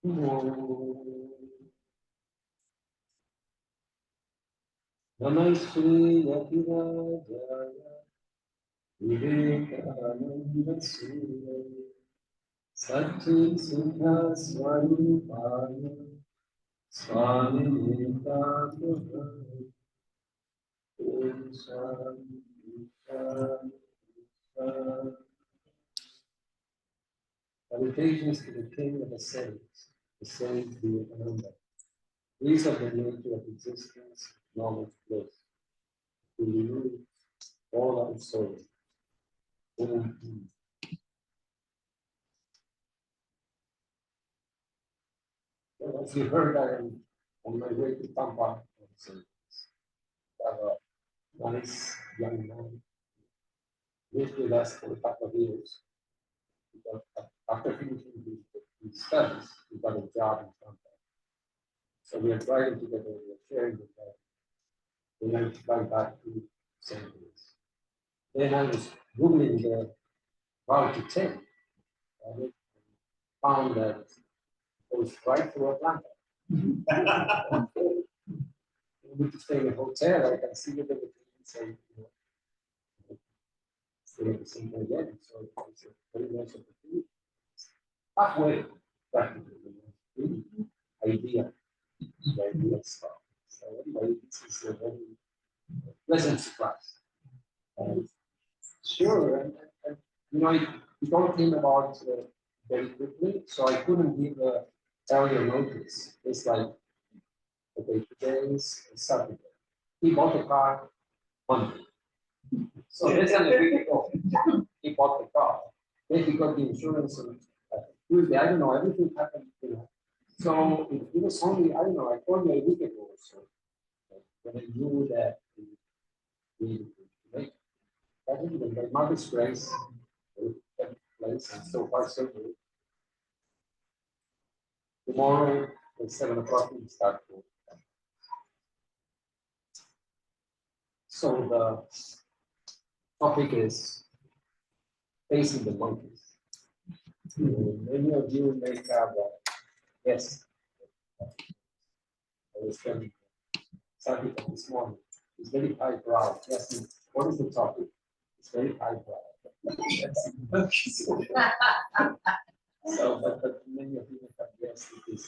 Namaste Yakirajaya Nirakarananda Satchi Sukha Swarupaya Swami Nirakarananda Salutations to the King of the Saints, the Saint Nirakarananda. These are the nature of existence, knowledge, bliss. To remove all our souls. As you heard, I am on my way to Tampa. I have a nice young man lived with us for a couple of years. After finishing his studies, he got a job in Tampa. So we are driving together, we are sharing the drive. Then I fly back to St. Louis. Then I was Googling the route to take. I found that it was right through Atlanta. We need to stay in a hotel. I can see it in the say, stay at the same again. So it's a very nice opportunity. Halfway, practically, idea, the idea stuff. So anyway, this is a very pleasant surprise. Sure, and it all came about very quickly, so I couldn't give earlier notice. It's like, okay, today is Saturday. He bought a car Monday. So less than a week ago, he bought the car. Then he got the insurance on Tuesday. I don't know, everything happened, So it was only, I don't know, I told you a week ago or so, when I knew that we make I think the mother's grace took place, and so far so good. Tomorrow at 7 o'clock we start. So the topic is facing the monkeys. Many of you may have, yes, I was telling something this morning. It's very highbrow. Yes, what is the topic? It's very highbrow. So, but many of you have guessed it is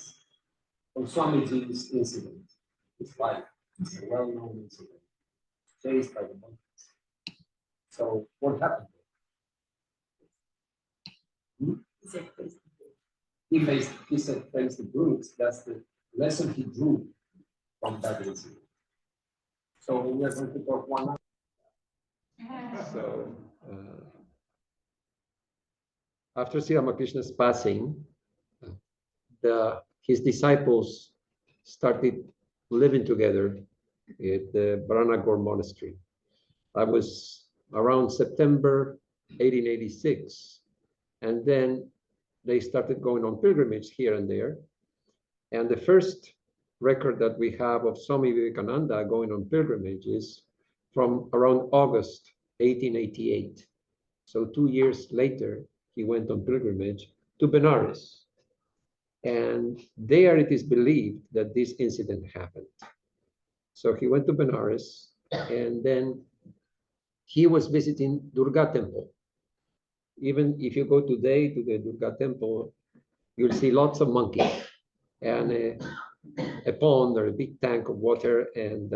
from Swamiji's incident. His life. It's a well-known incident. Faced by the monkeys. So what happened? He said face the brutes. That's the lesson he drew from that incident. So we are going to talk one hour. So after Sri Ramakrishna's passing, his disciples started living together at the Baranagore monastery. That was around September 1886. And then they started going on pilgrimage here and there. And the first record that we have of Swami Vivekananda going on pilgrimage is from around August 1888. So 2 years later, he went on pilgrimage to Benares. And there it is believed that this incident happened. So he went to Benares, and then he was visiting Durga temple. Even if you go today to the Durga temple, you'll see lots of monkeys and a pond or a big tank of water, and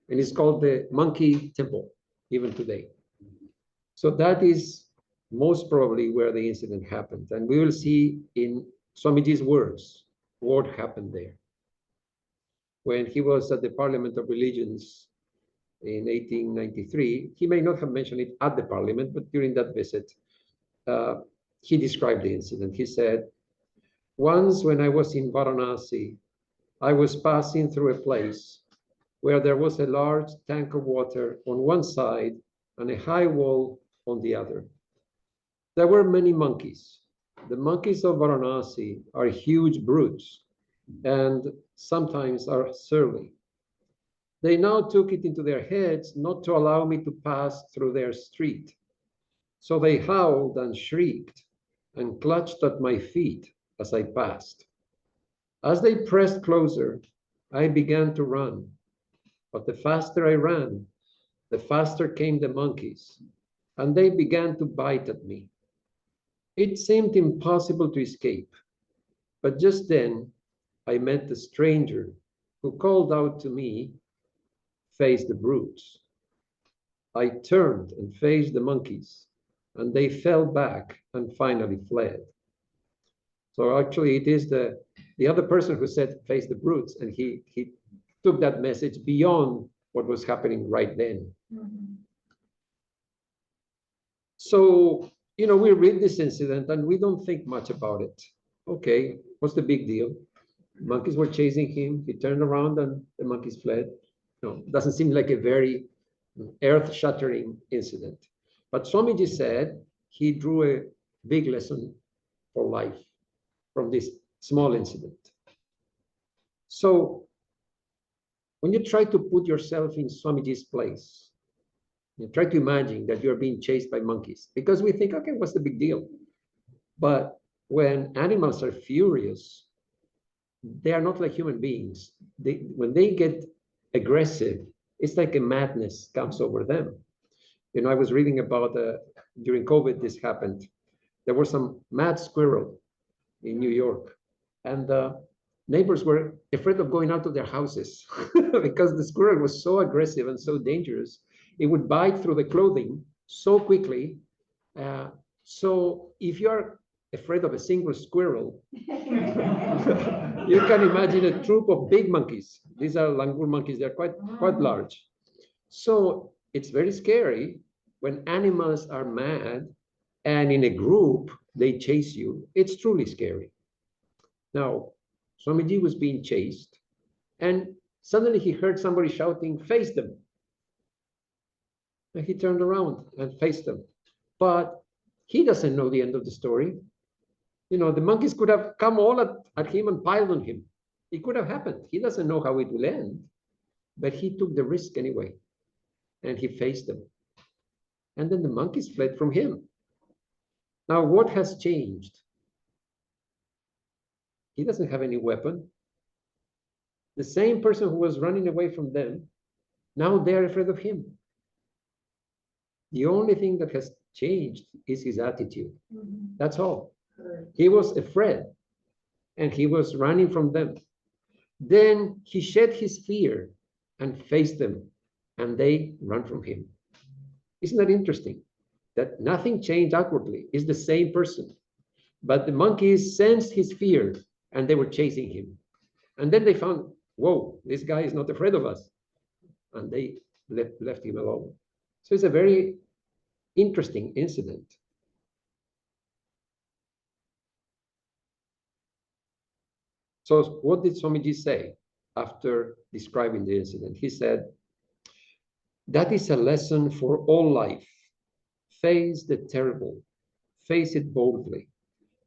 it's called the monkey temple even today. So that is most probably where the incident happened, and we will see in Swamiji's words what happened there. When he was at the Parliament of Religions in 1893, he may not have mentioned it at the Parliament, but during that visit, he described the incident. He said, "Once when I was in Varanasi, I was passing through a place where there was a large tank of water on one side and a high wall on the other. There were many monkeys. The monkeys of Varanasi are huge brutes and sometimes are surly. They now took it into their heads not to allow me to pass through their street. So they howled and shrieked and clutched at my feet as I passed. As they pressed closer, I began to run. But the faster I ran, the faster came the monkeys, and they began to bite at me. It seemed impossible to escape, but just then I met the stranger who called out to me, "Face the brutes." I turned and faced the monkeys, and they fell back and finally fled. So actually, it is the other person who said, "Face the brutes," and he took that message beyond what was happening right then. Mm-hmm. So, we read this incident and we don't think much about it. Okay, what's the big deal? Monkeys were chasing him. He turned around and the monkeys fled. No, doesn't seem like a very earth-shattering incident. But Swamiji said he drew a big lesson for life from this small incident. So when you try to put yourself in Swamiji's place, you try to imagine that you're being chased by monkeys, because we think, okay, what's the big deal? But when animals are furious, they are not like human beings. When they get aggressive, it's like a madness comes over them. I was reading about during COVID, this happened. There was some mad squirrel in New York, and neighbors were afraid of going out of their houses because the squirrel was so aggressive and so dangerous. It would bite through the clothing so quickly. So if you're afraid of a single squirrel, you can imagine a troop of big monkeys. These are langur monkeys. They're quite large. So it's very scary when animals are mad and in a group, they chase you. It's truly scary. Now, Swamiji was being chased, and suddenly he heard somebody shouting, "Face them." And he turned around and faced them. But he doesn't know the end of the story. The monkeys could have come all at him and piled on him. It could have happened. He doesn't know how it will end, but he took the risk anyway, and he faced them. And then the monkeys fled from him. Now, what has changed? He doesn't have any weapon. The same person who was running away from them, now they're afraid of him. The only thing that has changed is his attitude. Mm-hmm. That's all. He was afraid and he was running from them. Then he shed his fear and faced them, and they run from him. Isn't that interesting? That nothing changed outwardly. It's the same person. But the monkeys sensed his fear and they were chasing him. And then they found, whoa, this guy is not afraid of us. And they left him alone. So it's a very interesting incident. So what did Swamiji say after describing the incident? He said, that is a lesson for all life. Face the terrible. Face it boldly.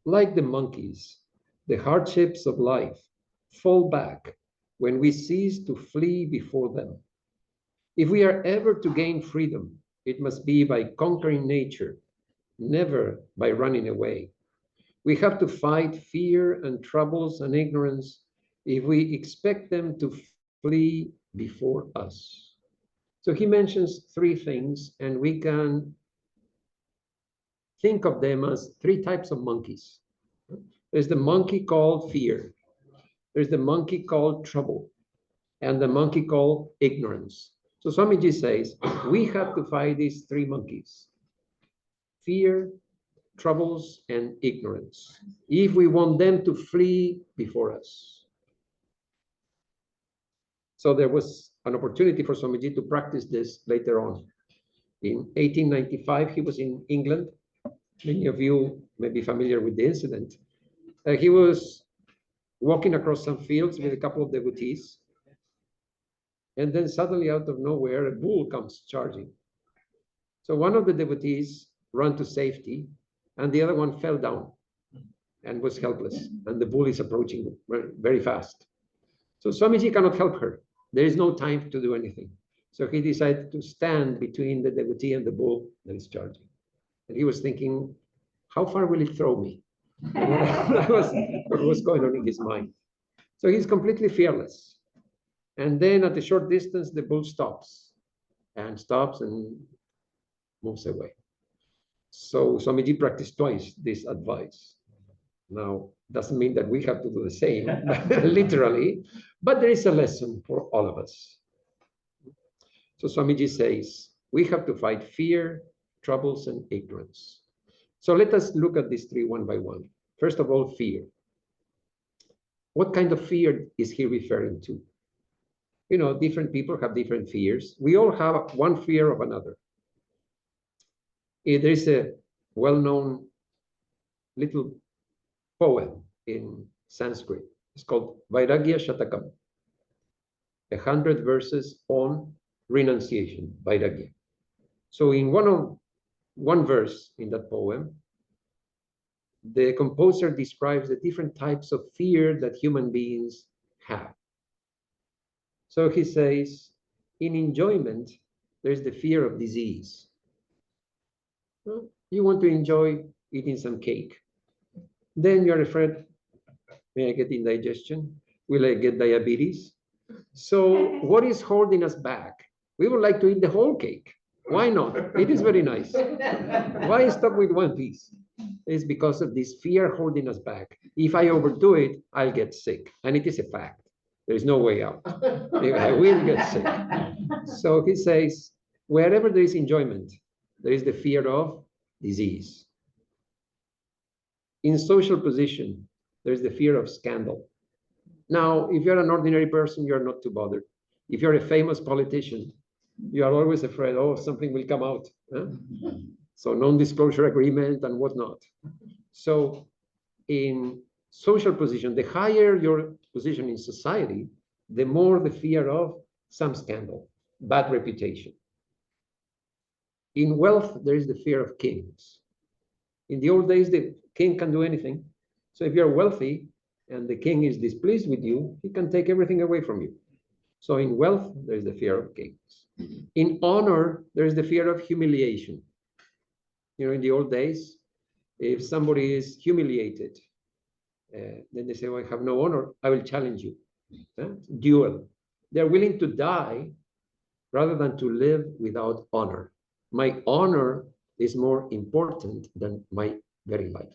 Like the monkeys, the hardships of life fall back when we cease to flee before them. If we are ever to gain freedom, it must be by conquering nature, never by running away. We have to fight fear and troubles and ignorance if we expect them to flee before us. So he mentions three things, and we can think of them as three types of monkeys. There's the monkey called fear. There's the monkey called trouble, and the monkey called ignorance. So Swamiji says, we have to fight these three monkeys: fear, troubles, and ignorance, if we want them to flee before us. So there was an opportunity for Swamiji to practice this later on. In 1895, he was in England. Many of you may be familiar with the incident. He was walking across some fields with a couple of devotees. And then suddenly, out of nowhere, a bull comes charging. So one of the devotees ran to safety, and the other one fell down and was helpless. And the bull is approaching very fast. So Swamiji cannot help her. There is no time to do anything. So he decided to stand between the devotee and the bull that is charging. And he was thinking, how far will it throw me? That was what was going on in his mind. So he's completely fearless. And then at a short distance, the bull stops and moves away. So Swamiji practiced twice this advice. Now, doesn't mean that we have to do the same, literally, but there is a lesson for all of us. So Swamiji says, we have to fight fear, troubles, and ignorance. So let us look at these three one by one. First of all, fear. What kind of fear is he referring to? You know, different people have different fears. We all have one fear of another. There is a well-known little poem in Sanskrit. It's called Vairagya Shatakam, 100 verses on renunciation, Vairagya. So in one verse in that poem, the composer describes the different types of fear that human beings have. So he says, in enjoyment, there's the fear of disease. Well, you want to enjoy eating some cake. Then you're afraid, may I get indigestion? Will I get diabetes? So what is holding us back? We would like to eat the whole cake. Why not? It is very nice. Why stop with one piece? It's because of this fear holding us back. If I overdo it, I'll get sick. And it is a fact. There is no way out. I will get sick. So he says, wherever there is enjoyment, there is the fear of disease. In social position, there's the fear of scandal. Now, if you're an ordinary person, you're not too bothered. If you're a famous politician, you are always afraid, oh, something will come out. Huh? So non-disclosure agreement and whatnot. So in social position, the higher your position in society, the more the fear of some scandal, bad reputation. In wealth, there is the fear of kings. In the old days, the king can do anything. So if you're wealthy and the king is displeased with you, he can take everything away from you. So in wealth, there's the fear of kings. In honor, there's the fear of humiliation. You know, in the old days, if somebody is humiliated, then they say, well, I have no honor, I will challenge you. Duel. They're willing to die rather than to live without honor. My honor is more important than my very life.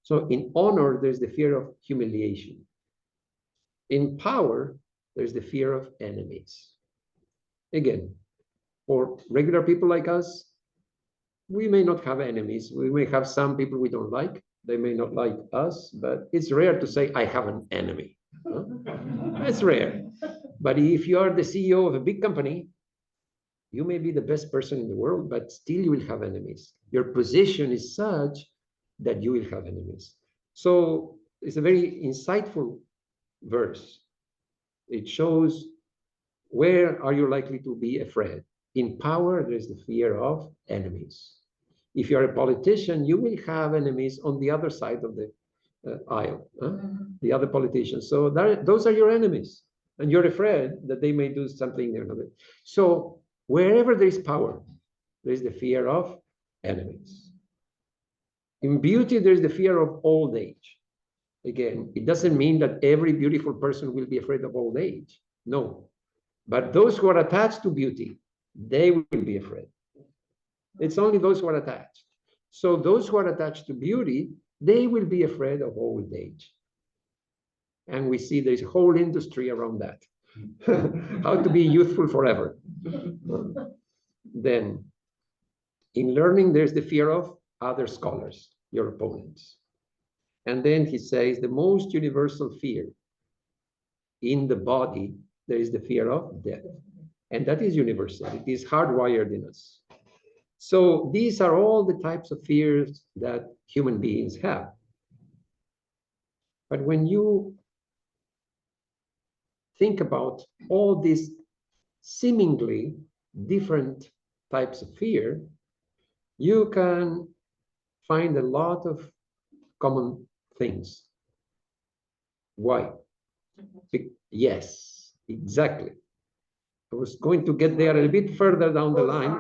So in honor, there's the fear of humiliation. In power, there's the fear of enemies. Again, for regular people like us, we may not have enemies. We may have some people we don't like. They may not like us, but it's rare to say, I have an enemy. Huh? It's rare. But if you are the CEO of a big company, you may be the best person in the world, but still you will have enemies. Your position is such that you will have enemies. So it's a very insightful verse. It shows where are you likely to be afraid. In power, there's the fear of enemies. If you're a politician, you will have enemies on the other side of the aisle, the other politicians. So those are your enemies. And you're afraid that they may do something or another. So wherever there is power, there is the fear of enemies. In beauty, there's the fear of old age. Again, it doesn't mean that every beautiful person will be afraid of old age. No. But those who are attached to beauty, they will be afraid. It's only those who are attached. So those who are attached to beauty, they will be afraid of old age. And we see there's a whole industry around that. How to be youthful forever. Then, in learning, there's the fear of other scholars, your opponents. And then he says the most universal fear in the body, there is the fear of death. And that is universal. It is hardwired in us. So these are all the types of fears that human beings have. But when you think about all these seemingly different types of fear, you can find a lot of common things. Why? Yes, exactly. I was going to get there a bit further down the line.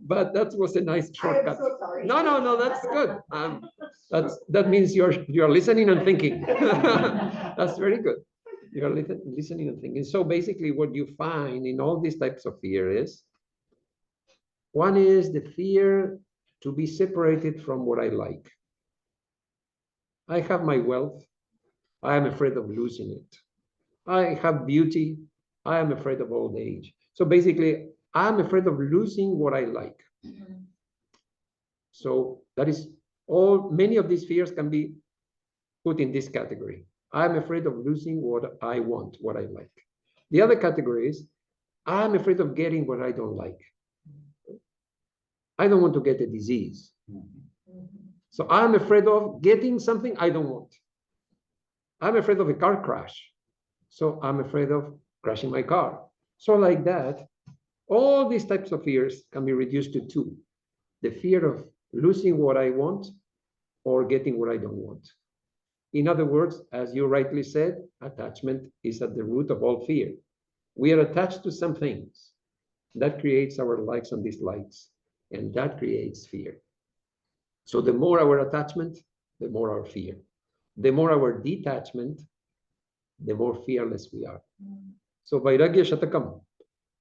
But that was a nice I am shortcut. so sorry. No, that's good. That means you're listening and thinking. That's very good. You're listening and thinking. So basically, what you find in all these types of fear is, one is the fear to be separated from what I like. I have my wealth. I am afraid of losing it. I have beauty. I am afraid of old age. So basically, I'm afraid of losing what I like. So that is all, many of these fears can be put in this category. I'm afraid of losing what I want, what I like. The other category is, I'm afraid of getting what I don't like. I don't want to get a disease. So I'm afraid of getting something I don't want. I'm afraid of a car crash. So I'm afraid of crashing my car. So like that, all these types of fears can be reduced to two: the fear of losing what I want or getting what I don't want. In other words, as you rightly said, attachment is at the root of all fear. We are attached to some things. That creates our likes and dislikes, and that creates fear. So the more our attachment, the more our fear. The more our detachment, the more fearless we are. So Vairagya Shatakam,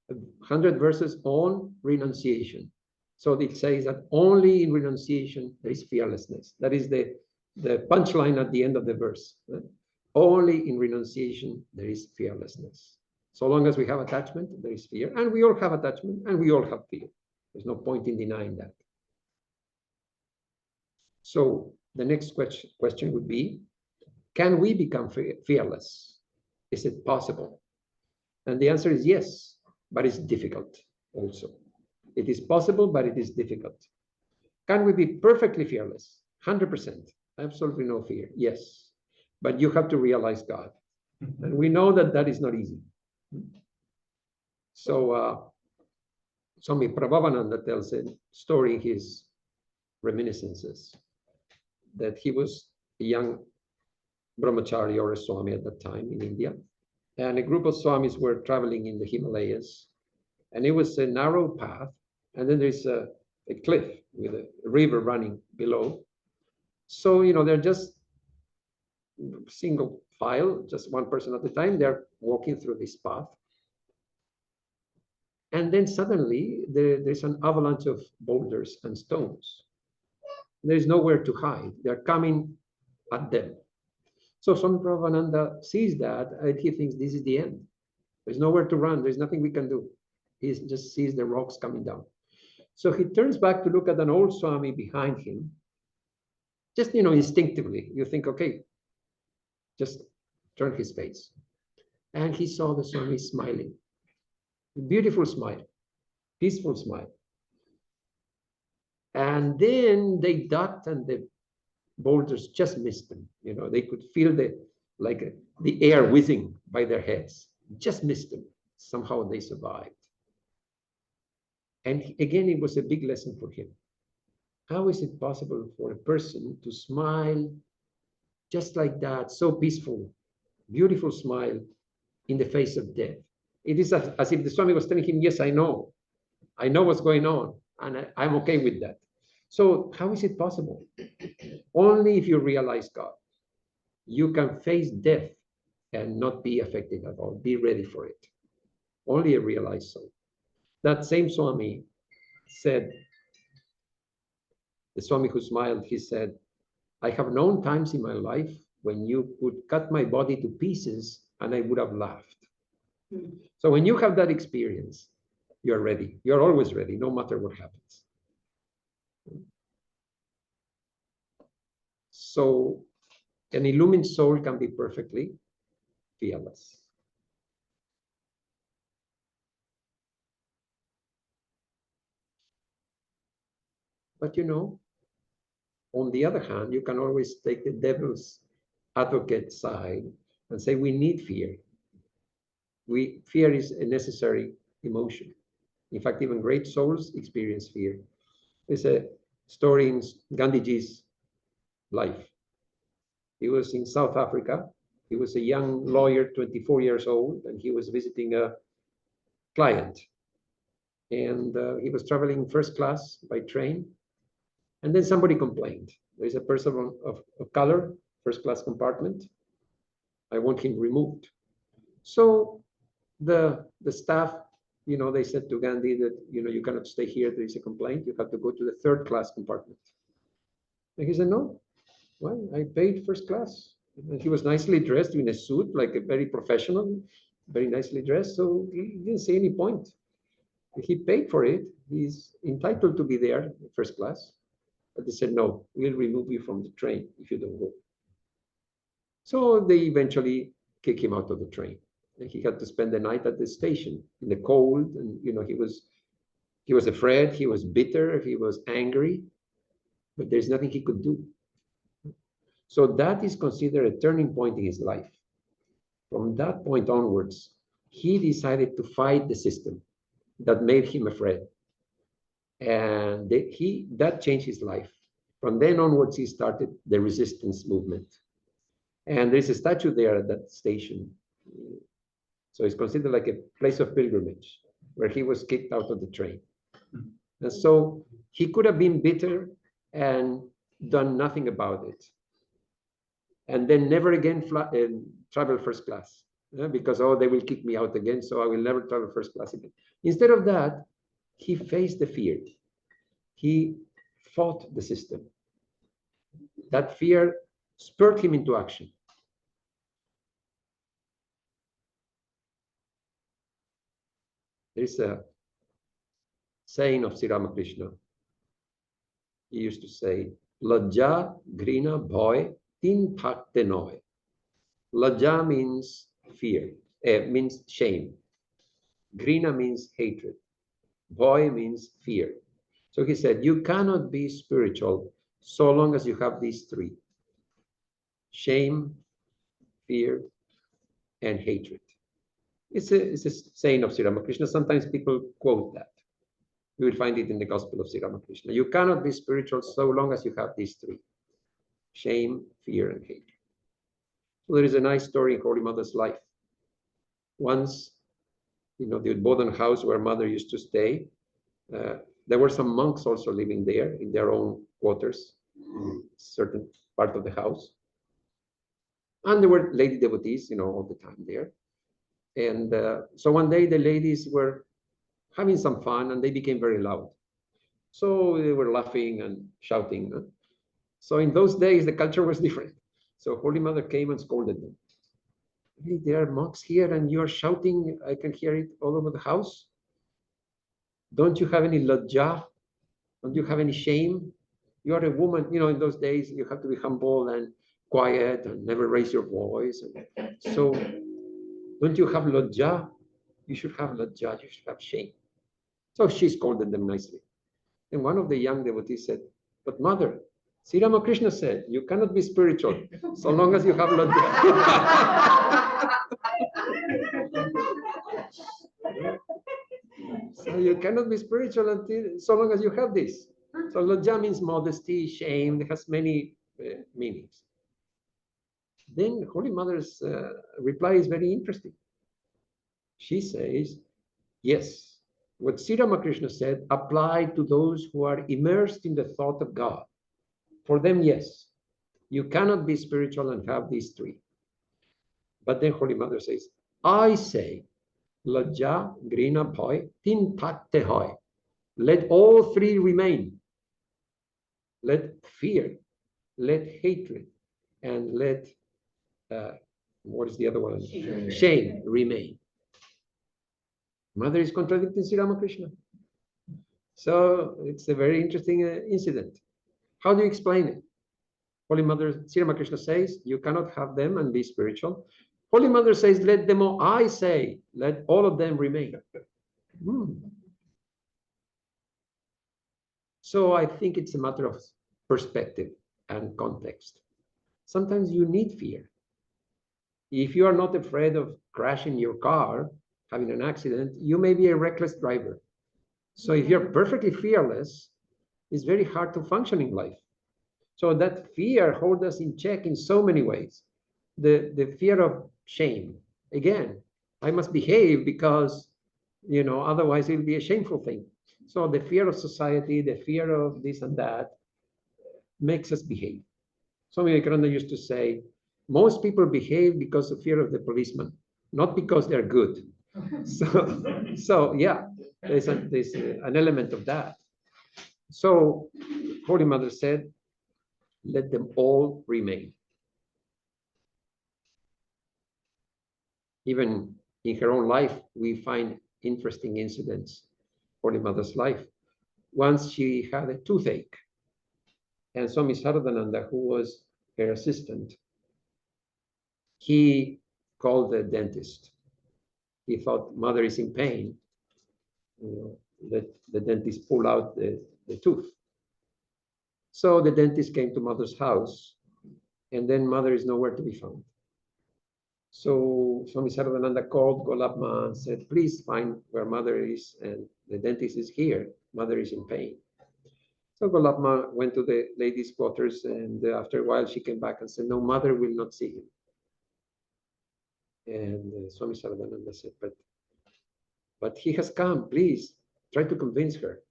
100 verses on renunciation. So it says that only in renunciation there is fearlessness. That is the punchline at the end of the verse. Only in renunciation there is fearlessness. So long as we have attachment, there is fear. And we all have attachment and we all have fear. There's no point in denying that. So the next question would be, can we become fearless? Is it possible? And the answer is yes, but it's difficult also. It is possible, but it is difficult. Can we be perfectly fearless? 100%, absolutely no fear. Yes, but you have to realize God. And we know that that is not easy. So Swami Prabhavananda tells a story in his reminiscences that he was a young brahmachari or a Swami at that time in India. And a group of Swamis were traveling in the Himalayas. And it was a narrow path. And then there's a cliff with a river running below. So, they're just single file, just one person at a time. They're walking through this path. And then suddenly there's an avalanche of boulders and stones. There's nowhere to hide. They're coming at them. So Swami Prabhavananda sees that and he thinks this is the end. There's nowhere to run. There's nothing we can do. He just sees the rocks coming down. So he turns back to look at an old Swami behind him. Just, instinctively, you think, okay, just turn his face. And he saw the Swami smiling. Beautiful smile, peaceful smile. And then they ducked and the boulders just missed them. They could feel the air whizzing by their heads. Just missed them. Somehow they survived. And again, it was a big lesson for him. How is it possible for a person to smile just like that, so peaceful, beautiful smile in the face of death? It is as if the Swami was telling him, yes, I know what's going on, and I'm okay with that. So how is it possible? Only if you realize God. You can face death and not be affected at all. Be ready for it. Only a realized soul. That same Swami said, the Swami who smiled, he said, I have known times in my life when you could cut my body to pieces and I would have laughed. So when you have that experience, you're ready. You're always ready, no matter what happens. So an illumined soul can be perfectly fearless. But on the other hand, you can always take the devil's advocate side and say we need fear. Fear is a necessary emotion. In fact, even great souls experience fear. There's a story in Gandhiji's life. He was in South Africa. He was a young lawyer, 24 years old, and he was visiting a client. and he was traveling first class by train. And then somebody complained. There is a person of color, first class compartment. I want him removed. So the staff, they said to Gandhi that, you cannot stay here. There is a complaint. You have to go to the third class compartment. And he said, no, well, I paid first class. And he was nicely dressed in a suit, like a very professional, very nicely dressed. So he didn't see any point. He paid for it. He's entitled to be there, first class. But they said, no, we'll remove you from the train if you don't go. So they eventually kick him out of the train. And he had to spend the night at the station in the cold. And, he was afraid, he was bitter, he was angry, but there's nothing he could do. So that is considered a turning point in his life. From that point onwards, he decided to fight the system that made him afraid. And that changed his life. From then onwards, he started the resistance movement. And there's a statue there at that station. So it's considered like a place of pilgrimage where he was kicked out of the train. And so he could have been bitter and done nothing about it. And then never again travel first class because, they will kick me out again. So I will never travel first class again. Instead of that, he faced the fear. He fought the system. That fear spurred him into action. There's a saying of Sri Ramakrishna. He used to say, Lajja, Grina, Bhoy, Tin Thakte Noy. Lajja means fear, means shame. Grina means hatred. Bhoy means fear. So he said, you cannot be spiritual so long as you have these three: shame, fear, and hatred. It's a saying of Sri Ramakrishna. Sometimes people quote that. You will find it in the Gospel of Sri Ramakrishna. You cannot be spiritual so long as you have these three: shame, fear, and hatred. So there is a nice story in Holy Mother's life. Once, the Bodhan house where Mother used to stay, there were some monks also living there in their own quarters, in a certain part of the house. And there were lady devotees, all the time there. And so one day the ladies were having some fun and they became very loud. So they were laughing and shouting. So in those days, the culture was different. So Holy Mother came and scolded them. Hey, there are monks here and you are shouting. I can hear it all over the house. Don't you have any lajja? Don't you have any shame? You are a woman. In those days, you have to be humble and quiet and never raise your voice. So don't you have lajja? You should have lajja. You should have shame. So she scolded them nicely. And one of the young devotees said, but Mother, Sri Ramakrishna said, you cannot be spiritual so long as you have lajja. So you cannot be spiritual so long as you have this. So lajja means modesty, shame. It has many meanings. Then Holy Mother's reply is very interesting. She says, yes, what Sri Ramakrishna said applied to those who are immersed in the thought of God. For them, yes, you cannot be spiritual and have these three. But then Holy Mother says, I say, lajja, grina, bhoy, tin thakte hoy. Let all three remain. Let fear, let hatred, and let, what is the other one? Shame remain. Mother is contradicting Sri Ramakrishna. So it's a very interesting incident. How do you explain it? Holy Mother, Sri Ramakrishna says, you cannot have them and be spiritual. Holy Mother says, let them all, I say, let all of them remain. So I think it's a matter of perspective and context. Sometimes you need fear. If you are not afraid of crashing your car, having an accident, you may be a reckless driver. So if you're perfectly fearless, it's very hard to function in life. So that fear holds us in check in so many ways. The fear of shame. Again, I must behave because Otherwise it'll be a shameful thing. So the fear of society, the fear of this and that makes us behave. Swami Vivekananda used to say, most people behave because of fear of the policeman, not because they're good. So yeah, there's an element of that. So Holy Mother said, let them all remain. Even in her own life, we find interesting incidents. Holy Mother's life. Once she had a toothache, and Swami Saradananda, who was her assistant, he called the dentist. He thought mother is in pain. That the dentist pull out the tooth. So the dentist came to mother's house, and then mother is nowhere to be found. So Swami Saradananda called Golapma and said, please find where mother is, and the dentist is here. Mother is in pain. So Golapma went to the ladies' quarters, and after a while she came back and said, no, mother will not see him. And Swami Saradananda said, but he has come, please, try to convince her.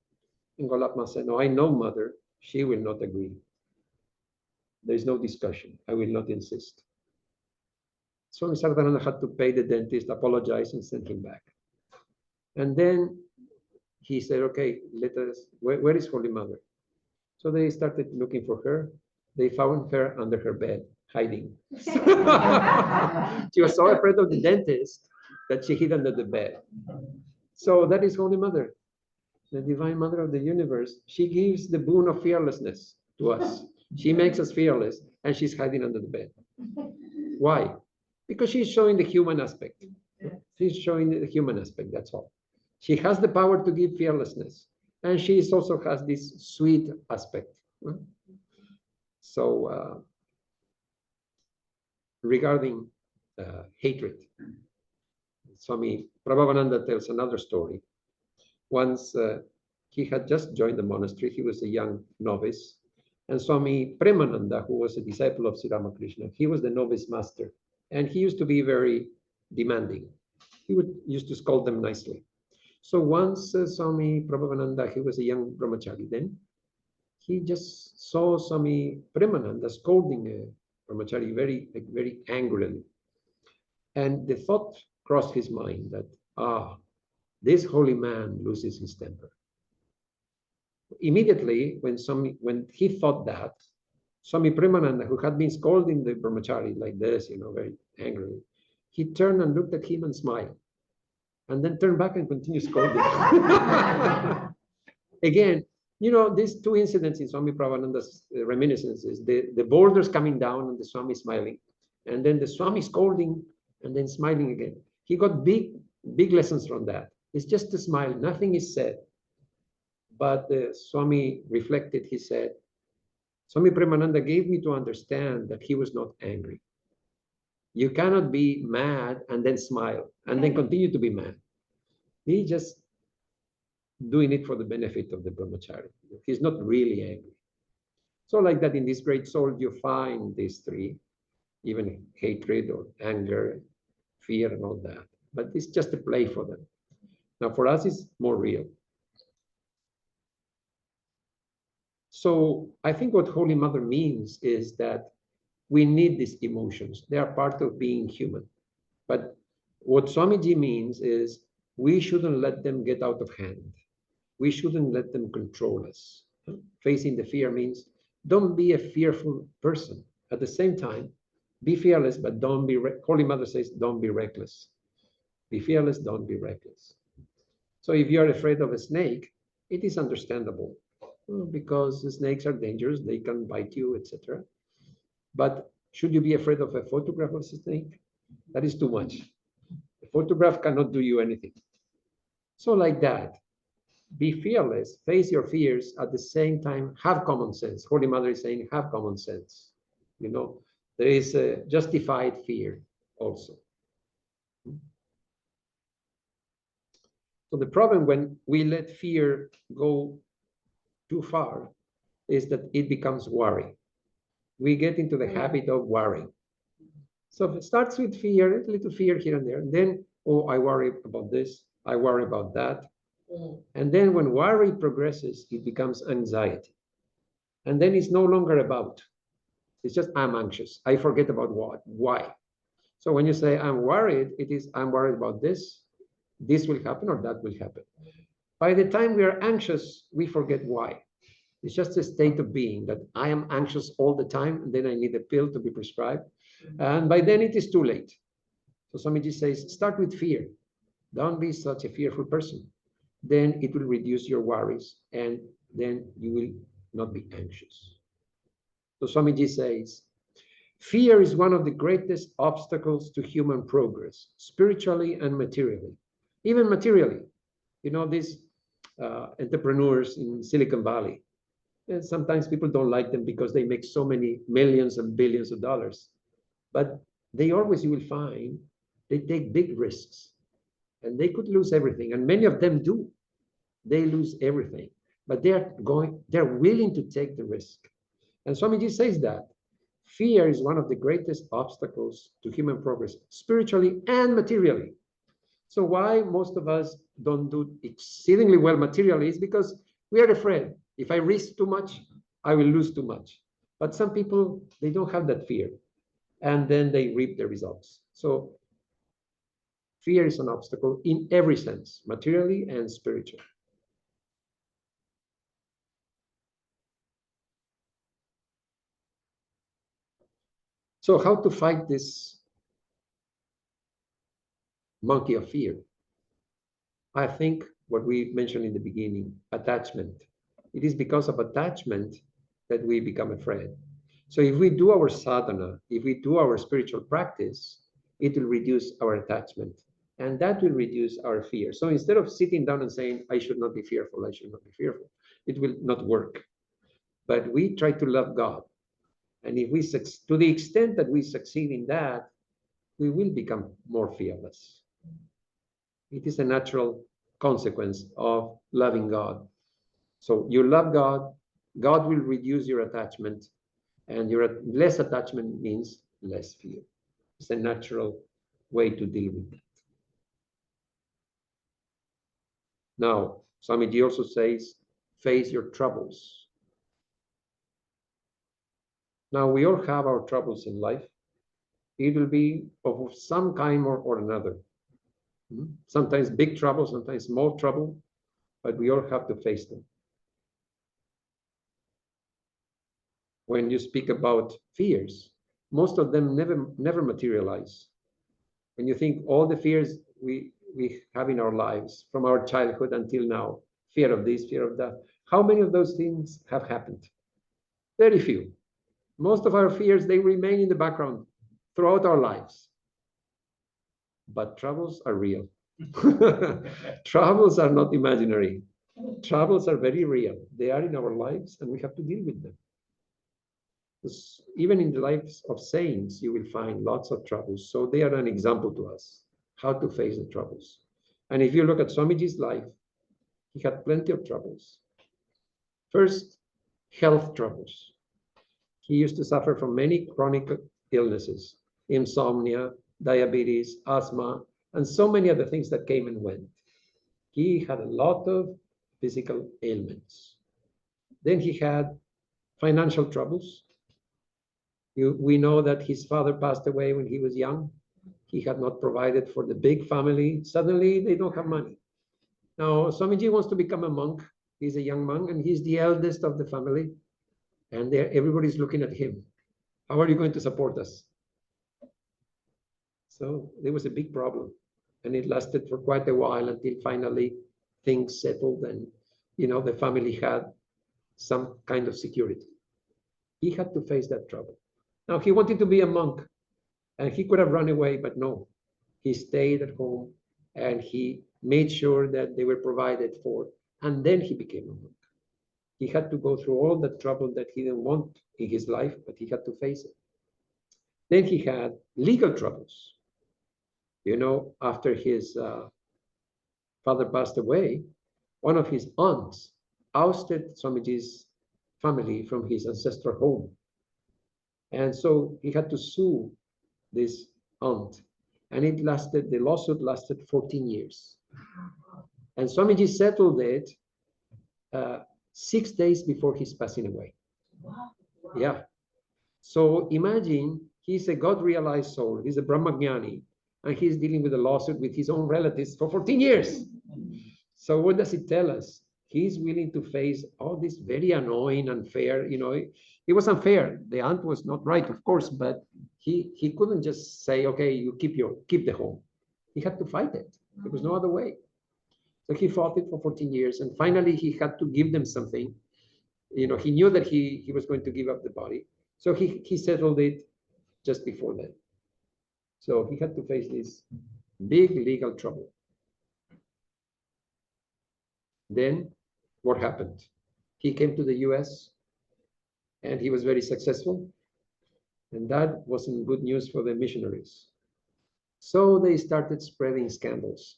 And Golapma said, no, I know mother, she will not agree. There is no discussion, I will not insist. Swami Saradananda had to pay the dentist, apologize, and send him back. And then he said, okay, where is Holy Mother? So they started looking for her. They found her under her bed, hiding. She was so afraid of the dentist that she hid under the bed. So that is Holy Mother, the Divine Mother of the universe. She gives the boon of fearlessness to us. She makes us fearless, and she's hiding under the bed. Why? Because she's showing the human aspect. She's showing the human aspect, that's all. She has the power to give fearlessness, and she also has this sweet aspect. So regarding hatred, Swami Prabhavananda tells another story. Once he had just joined the monastery, he was a young novice, and Swami Premananda, who was a disciple of Sri Ramakrishna, he was the novice master, and he used to be very demanding. He used to scold them nicely. So once Swami Prabhavananda, he was a young brahmachari then, he just saw Swami Premananda scolding a brahmachari very angrily. And the thought crossed his mind that, this holy man loses his temper. Immediately, when he thought that, Swami Premananda, who had been scolding the brahmachari like this, very angrily, he turned and looked at him and smiled, and then turned back and continued scolding. Again, these two incidents in Swami Prabhavananda's reminiscences, the boulders coming down and the Swami smiling, and then the Swami scolding and then smiling again. He got big lessons from that. It's just a smile, nothing is said. But the Swami reflected, he said, Swami Premananda gave me to understand that he was not angry. You cannot be mad and then smile and then continue to be mad. He just doing it for the benefit of the brahmachari. He's not really angry. So like that, in this great soul, you find these three, even hatred or anger, fear and all that. But it's just a play for them. Now for us, it's more real. So I think what Holy Mother means is that we need these emotions. They are part of being human. But what Swamiji means is we shouldn't let them get out of hand. We shouldn't let them control us. Facing the fear means don't be a fearful person. At the same time, be fearless, but don't be, Holy Mother says, don't be reckless. Be fearless, don't be reckless. So if you're afraid of a snake, it is understandable because the snakes are dangerous, they can bite you, etc. But should you be afraid of a photograph of a snake? That is too much. A photograph cannot do you anything. So like that, be fearless, face your fears, at the same time, have common sense. Holy Mother is saying, have common sense. There is a justified fear also. So the problem when we let fear go too far is that it becomes worry. We get into the habit of worrying. So it starts with fear, a little fear here and there, and then, I worry about this, I worry about that. Mm. And then when worry progresses, it becomes anxiety. And then it's no longer about, it's just I'm anxious. I forget about what, why. So when you say I'm worried, it is I'm worried about this will happen or that will happen. By the time we are anxious, we forget why. It's just a state of being that I am anxious all the time, and then I need a pill to be prescribed. And by then it is too late. So Swamiji says, start with fear. Don't be such a fearful person. Then it will reduce your worries, and then you will not be anxious. So Swamiji says, fear is one of the greatest obstacles to human progress, spiritually and materially. Even materially, you know, these entrepreneurs in Silicon Valley, and sometimes people don't like them because they make so many millions and billions of dollars. But they always, you will find, they take big risks and they could lose everything. And many of them do. They lose everything. But they're willing to take the risk. And Swamiji says that fear is one of the greatest obstacles to human progress, spiritually and materially. So why most of us don't do exceedingly well materially is because we are afraid. If I risk too much, I will lose too much. But some people, they don't have that fear, and then they reap the results. So fear is an obstacle in every sense, materially and spiritually. So how to fight this monkey of fear? I think what we mentioned in the beginning, attachment. It is because of attachment that we become afraid. So if we do our sadhana, if we do our spiritual practice, it will reduce our attachment, and that will reduce our fear. So instead of sitting down and saying, I should not be fearful, I should not be fearful, it will not work. But we try to love God. And if we, to the extent that we succeed in that, we will become more fearless. It is a natural consequence of loving God. So you love God, God will reduce your attachment, and your less attachment means less fear. It's a natural way to deal with it. Now, Swamiji also says, face your troubles. Now, we all have our troubles in life. It will be of some kind or another. Sometimes big trouble, sometimes small trouble, but we all have to face them. When you speak about fears, most of them never materialize. When you think all the fears we have in our lives from our childhood until now, fear of this, fear of that, how many of those things have happened? Very few. Most of our fears, they remain in the background throughout our lives. But troubles are real. Troubles are not imaginary. Troubles are very real. They are in our lives, and we have to deal with them. Even in the lives of saints, you will find lots of troubles. So they are an example to us how to face the troubles. And if you look at Swamiji's life, he had plenty of troubles. First, health troubles. He used to suffer from many chronic illnesses, insomnia, diabetes, asthma, and so many other things that came and went. He had a lot of physical ailments. Then he had financial troubles. We know that his father passed away when he was young. He had not provided for the big family. Suddenly, they don't have money. Now, Swamiji wants to become a monk. He's a young monk, and he's the eldest of the family. And everybody's looking at him. How are you going to support us? So there was a big problem. And it lasted for quite a while until finally things settled and, the family had some kind of security. He had to face that trouble. Now, he wanted to be a monk, and he could have run away, but no. He stayed at home, and he made sure that they were provided for, and then he became a monk. He had to go through all the trouble that he didn't want in his life, but he had to face it. Then he had legal troubles. After his father passed away, one of his aunts ousted Swamiji's family from his ancestral home. And so he had to sue this aunt. And the lawsuit lasted 14 years. And Swamiji settled it 6 days before he's passing away. Yeah. So imagine he's a God-realized soul. He's a Brahmagyani, and he's dealing with a lawsuit with his own relatives for 14 years. So what does it tell us? He's willing to face all this very annoying, unfair, it was unfair. The aunt was not right, of course, but he couldn't just say, okay, you keep the home. He had to fight it. There was no other way. So he fought it for 14 years, and finally he had to give them something. He knew that he was going to give up the body. So he settled it just before that. So he had to face this big legal trouble. Then what happened? He came to the US and he was very successful. And that wasn't good news for the missionaries. So they started spreading scandals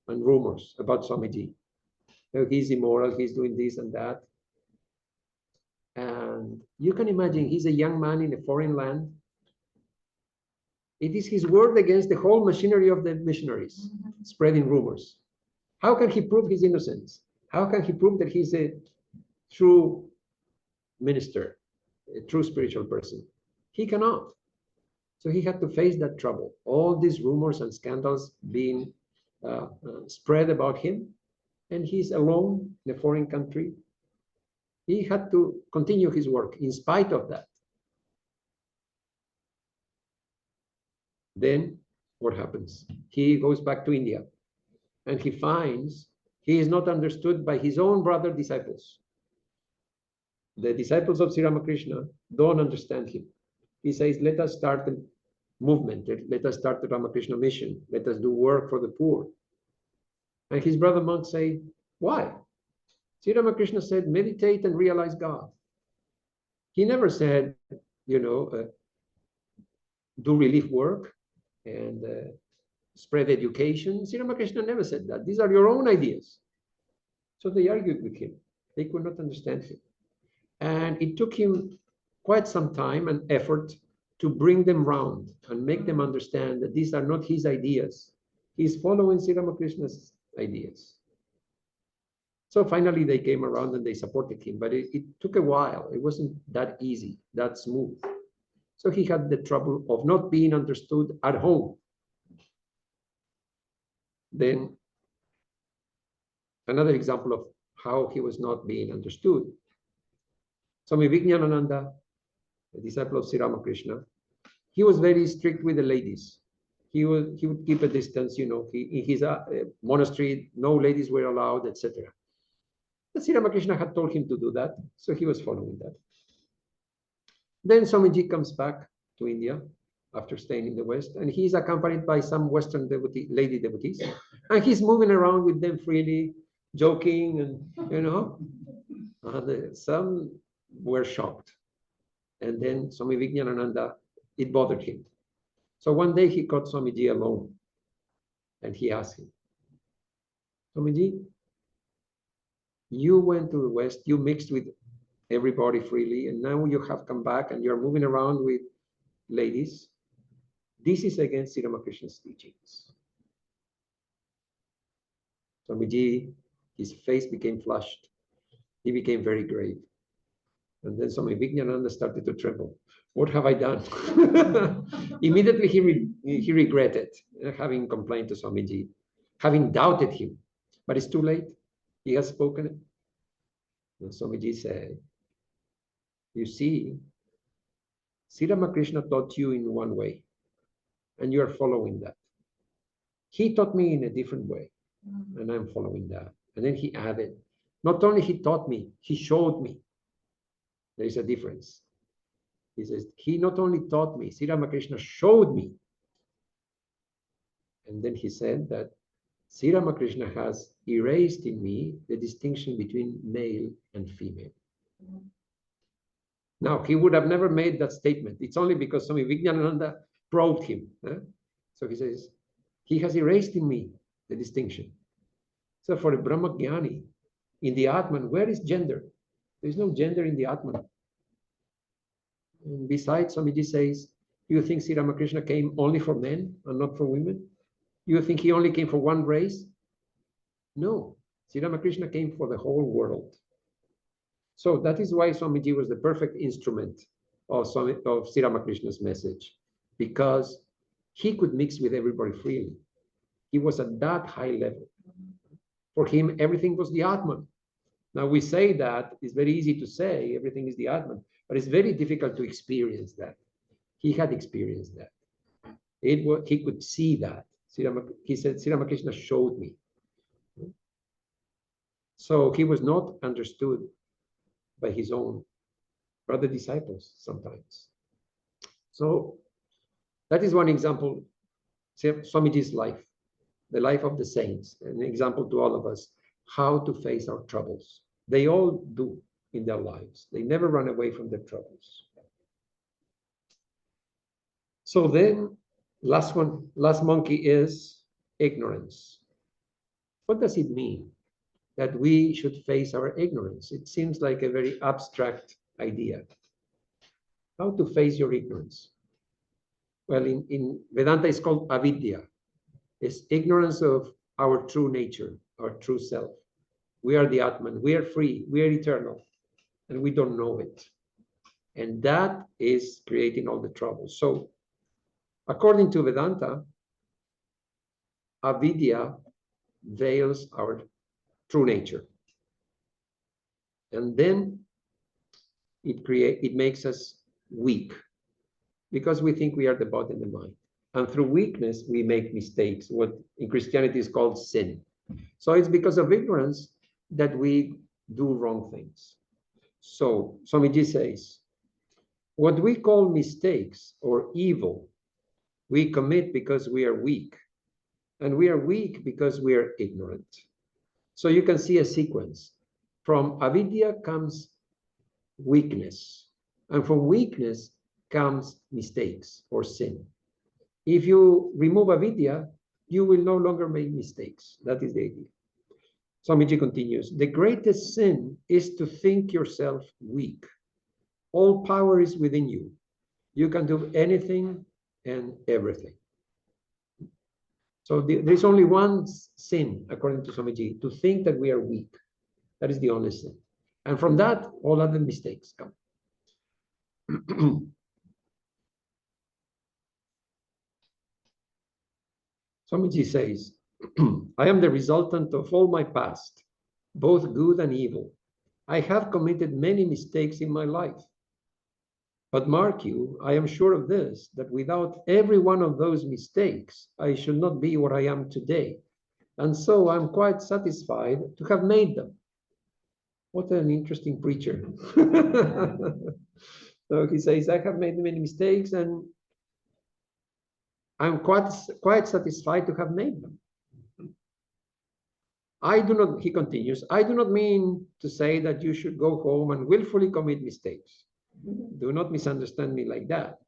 and rumors about Swamiji. He's immoral, he's doing this and that. And you can imagine, he's a young man in a foreign land. It is his word against the whole machinery of the missionaries, spreading rumors. How can he prove his innocence? How can he prove that he's a true minister, a true spiritual person? He cannot. So he had to face that trouble. All these rumors and scandals being spread about him, and he's alone in a foreign country. He had to continue his work in spite of that. Then what happens? He goes back to India, and he finds he is not understood by his own brother disciples. The disciples of Sri Ramakrishna don't understand him. He says, let us start a movement. Let us start the Ramakrishna mission. Let us do work for the poor. And his brother monks say, why? Sri Ramakrishna said, meditate and realize God. He never said, do relief work and spread education. Sri Ramakrishna never said that. These are your own ideas. So they argued with him. They could not understand him. And it took him quite some time and effort to bring them round and make them understand that these are not his ideas. He's following Sri Ramakrishna's ideas. So finally they came around and they supported him, but it took a while. It wasn't that easy, that smooth. So he had the trouble of not being understood at home. Then another example of how he was not being understood. Swami Vijnanananda, a disciple of Sri Ramakrishna, he was very strict with the ladies. He would keep a distance, in his monastery, no ladies were allowed, etc. But Sri Ramakrishna had told him to do that, so he was following that. Then Swamiji comes back to India after staying in the West, and he's accompanied by some Western lady devotees, and he's moving around with them freely, joking, and some were shocked. And then Swami Vijnanananda, it bothered him. So one day he caught Swamiji alone, and he asked him, Swamiji, you went to the West, you mixed with everybody freely, and now you have come back and you're moving around with ladies. This is against Sri Ramakrishna's teachings. Swamiji, his face became flushed. He became very grave. And then Swami Vijnananda started to tremble. What have I done? Immediately he regretted having complained to Swamiji, having doubted him. But it's too late. He has spoken it. And Swamiji said, you see, Sri Ramakrishna taught you in one way, and you are following that. He taught me in a different way, and I'm following that. And then he added, not only he taught me, he showed me. There is a difference. He says, he not only taught me, Sri Ramakrishna showed me. And then he said that Sri Ramakrishna has erased in me the distinction between male and female. Now, he would have never made that statement. It's only because Swami Vijnanananda probed him. So he says, he has erased in me the distinction. So for a Brahmagyani, in the Atman, where is gender? There is no gender in the Atman. And besides, Swamiji says, You think Sri Ramakrishna came only for men and not for women? You think he only came for one race? No, Sri Ramakrishna came for the whole world. So that is why Swamiji was the perfect instrument of Sri Ramakrishna's message, because he could mix with everybody freely. He was at that high level. For him, everything was the Atman. Now we say that, it's very easy to say everything is the Atman, but it's very difficult to experience that. He had experienced that. He could see that. He said, Sri Ramakrishna showed me. So he was not understood by his own brother disciples sometimes. So that is one example, Swamiji's life, the life of the saints, an example to all of us, how to face our troubles. They all do in their lives. They never run away from their troubles. So then, last monkey is ignorance. What does it mean that we should face our ignorance? It seems like a very abstract idea. How to face your ignorance? Well, in Vedanta, it's called avidya. It's ignorance of our true nature, our true self. We are the Atman, we are free, we are eternal, and we don't know it. And that is creating all the trouble. So, according to Vedanta, avidya veils our true nature. And then it makes us weak, because we think we are the body and the mind. And through weakness, we make mistakes, what in Christianity is called sin. So it's because of ignorance that we do wrong things. So Swamiji says, what we call mistakes or evil, we commit because we are weak. And we are weak because we are ignorant. So you can see a sequence. From avidya comes weakness. And from weakness comes mistakes or sin. If you remove avidya, you will no longer make mistakes. That is the idea. Swamiji continues, the greatest sin is to think yourself weak. All power is within you. You can do anything and everything. So there's only one sin, according to Swamiji, to think that we are weak. That is the only sin. And from that, all other mistakes come. Swamiji says, I am the resultant of all my past, both good and evil. I have committed many mistakes in my life. But mark you, I am sure of this, that without every one of those mistakes, I should not be what I am today. And so I'm quite satisfied to have made them. What an interesting preacher. So he says, I have made many mistakes and I'm quite satisfied to have made them. I do not, he continues, I do not mean to say that you should go home and willfully commit mistakes. Do not misunderstand me like that.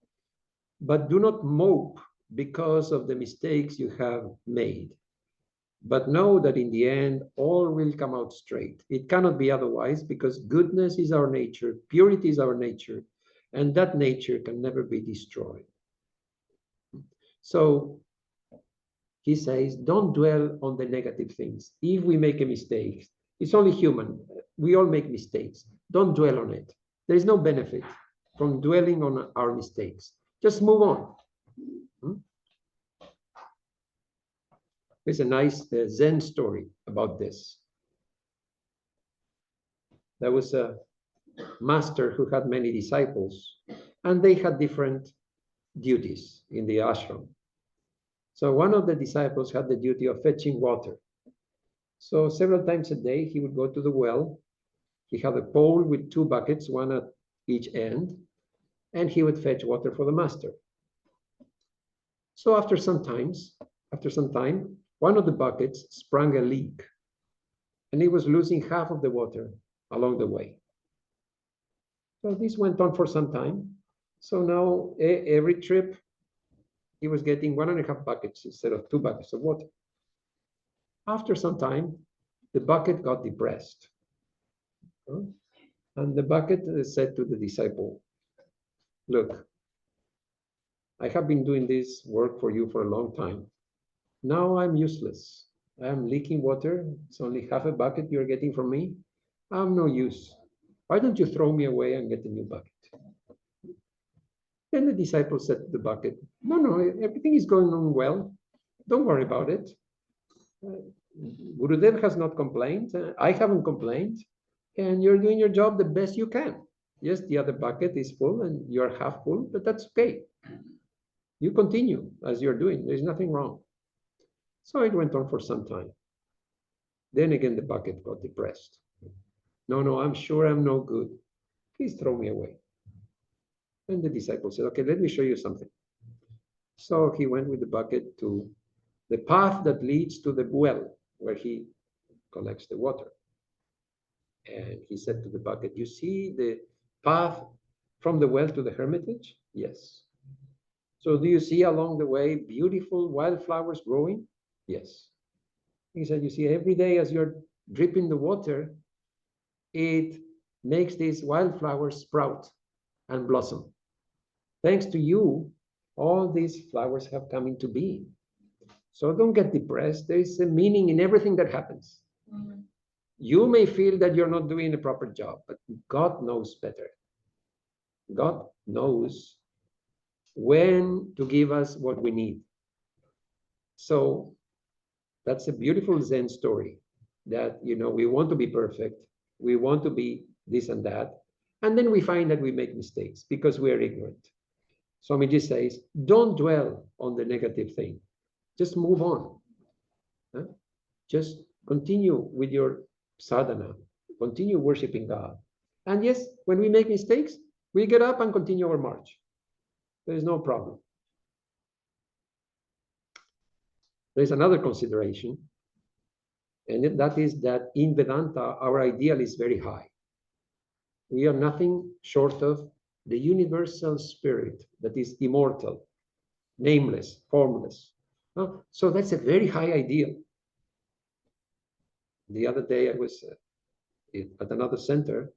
But do not mope because of the mistakes you have made. But know that in the end, all will come out straight. It cannot be otherwise, because goodness is our nature, purity is our nature, and that nature can never be destroyed. So he says, don't dwell on the negative things. If we make a mistake, it's only human. We all make mistakes. Don't dwell on it. There is no benefit from dwelling on our mistakes. Just move on. There's a nice Zen story about this. There was a master who had many disciples, and they had different duties in the ashram. So one of the disciples had the duty of fetching water. So several times a day, he would go to the well. He had a pole with 2 buckets, one at each end, and he would fetch water for the master. So after some time, one of the buckets sprung a leak, and he was losing half of the water along the way. So this went on for some time. So now every trip, he was getting 1.5 buckets instead of 2 buckets of water. After some time, the bucket got depressed. And the bucket said to the disciple, look, I have been doing this work for you for a long time. Now I'm useless. I'm leaking water. It's only half a bucket you're getting from me. I'm no use. Why don't you throw me away and get a new bucket? Then the disciple said to the bucket, no, everything is going on well. Don't worry about it. Gurudev has not complained. I haven't complained. And you're doing your job the best you can. Yes, the other bucket is full and you're half full, but that's okay. You continue as you're doing. There's nothing wrong. So it went on for some time. Then again, the bucket got depressed. No, I'm sure I'm no good. Please throw me away. And the disciple said, okay, let me show you something. So he went with the bucket to the path that leads to the well where he collects the water. And he said to the bucket, you see the path from the well to the hermitage? Yes. So do you see along the way beautiful wildflowers growing? Yes. He said, you see, every day as you're dripping the water, it makes these wildflowers sprout and blossom. Thanks to you, all these flowers have come into being. So don't get depressed. There is a meaning in everything that happens. Mm-hmm. You may feel that you're not doing a proper job, but God knows better. God knows when to give us what we need. So that's a beautiful Zen story that, we want to be perfect. We want to be this and that. And then we find that we make mistakes because we are ignorant. Swamiji says, don't dwell on the negative thing. Just move on. Huh? Just continue with your sadhana. Continue worshiping God. And yes, when we make mistakes, we get up and continue our march. There is no problem. There's another consideration, and that is that in Vedanta, our ideal is very high. We are nothing short of the universal spirit that is immortal, nameless, formless. So that's a very high ideal. The other day, I was at another center,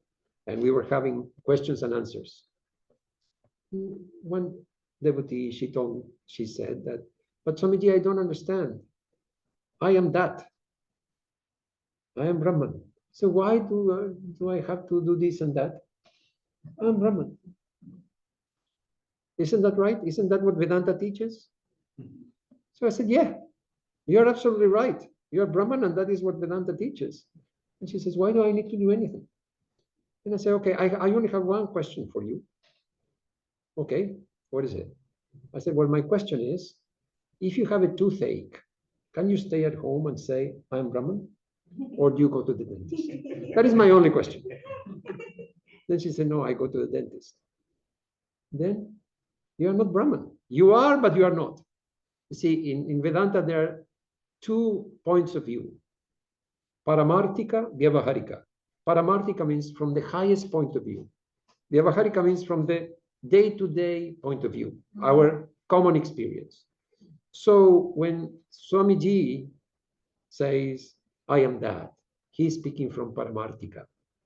and we were having questions and answers. One devotee, she said that, but Swamiji, I don't understand. I am that. I am Brahman. So why do I have to do this and that? I'm Brahman. Isn't that right? Isn't that what Vedanta teaches? So I said, yeah, you're absolutely right. You're Brahman, and that is what Vedanta teaches. And she says, why do I need to do anything? And I say, okay, I only have one question for you. Okay, what is it? I said, well, my question is, if you have a toothache, can you stay at home and say, I'm Brahman? Or do you go to the dentist? That is my only question. Then she said, no, I go to the dentist. Then you are not Brahman. You are, but you are not. You see, in Vedanta, there are 2 points of view. Paramartika, Vyavaharika. Paramartika means from the highest point of view. Vyavaharika means from the day-to-day point of view, our common experience. So when Swamiji says, I am that, he's speaking from Paramartika,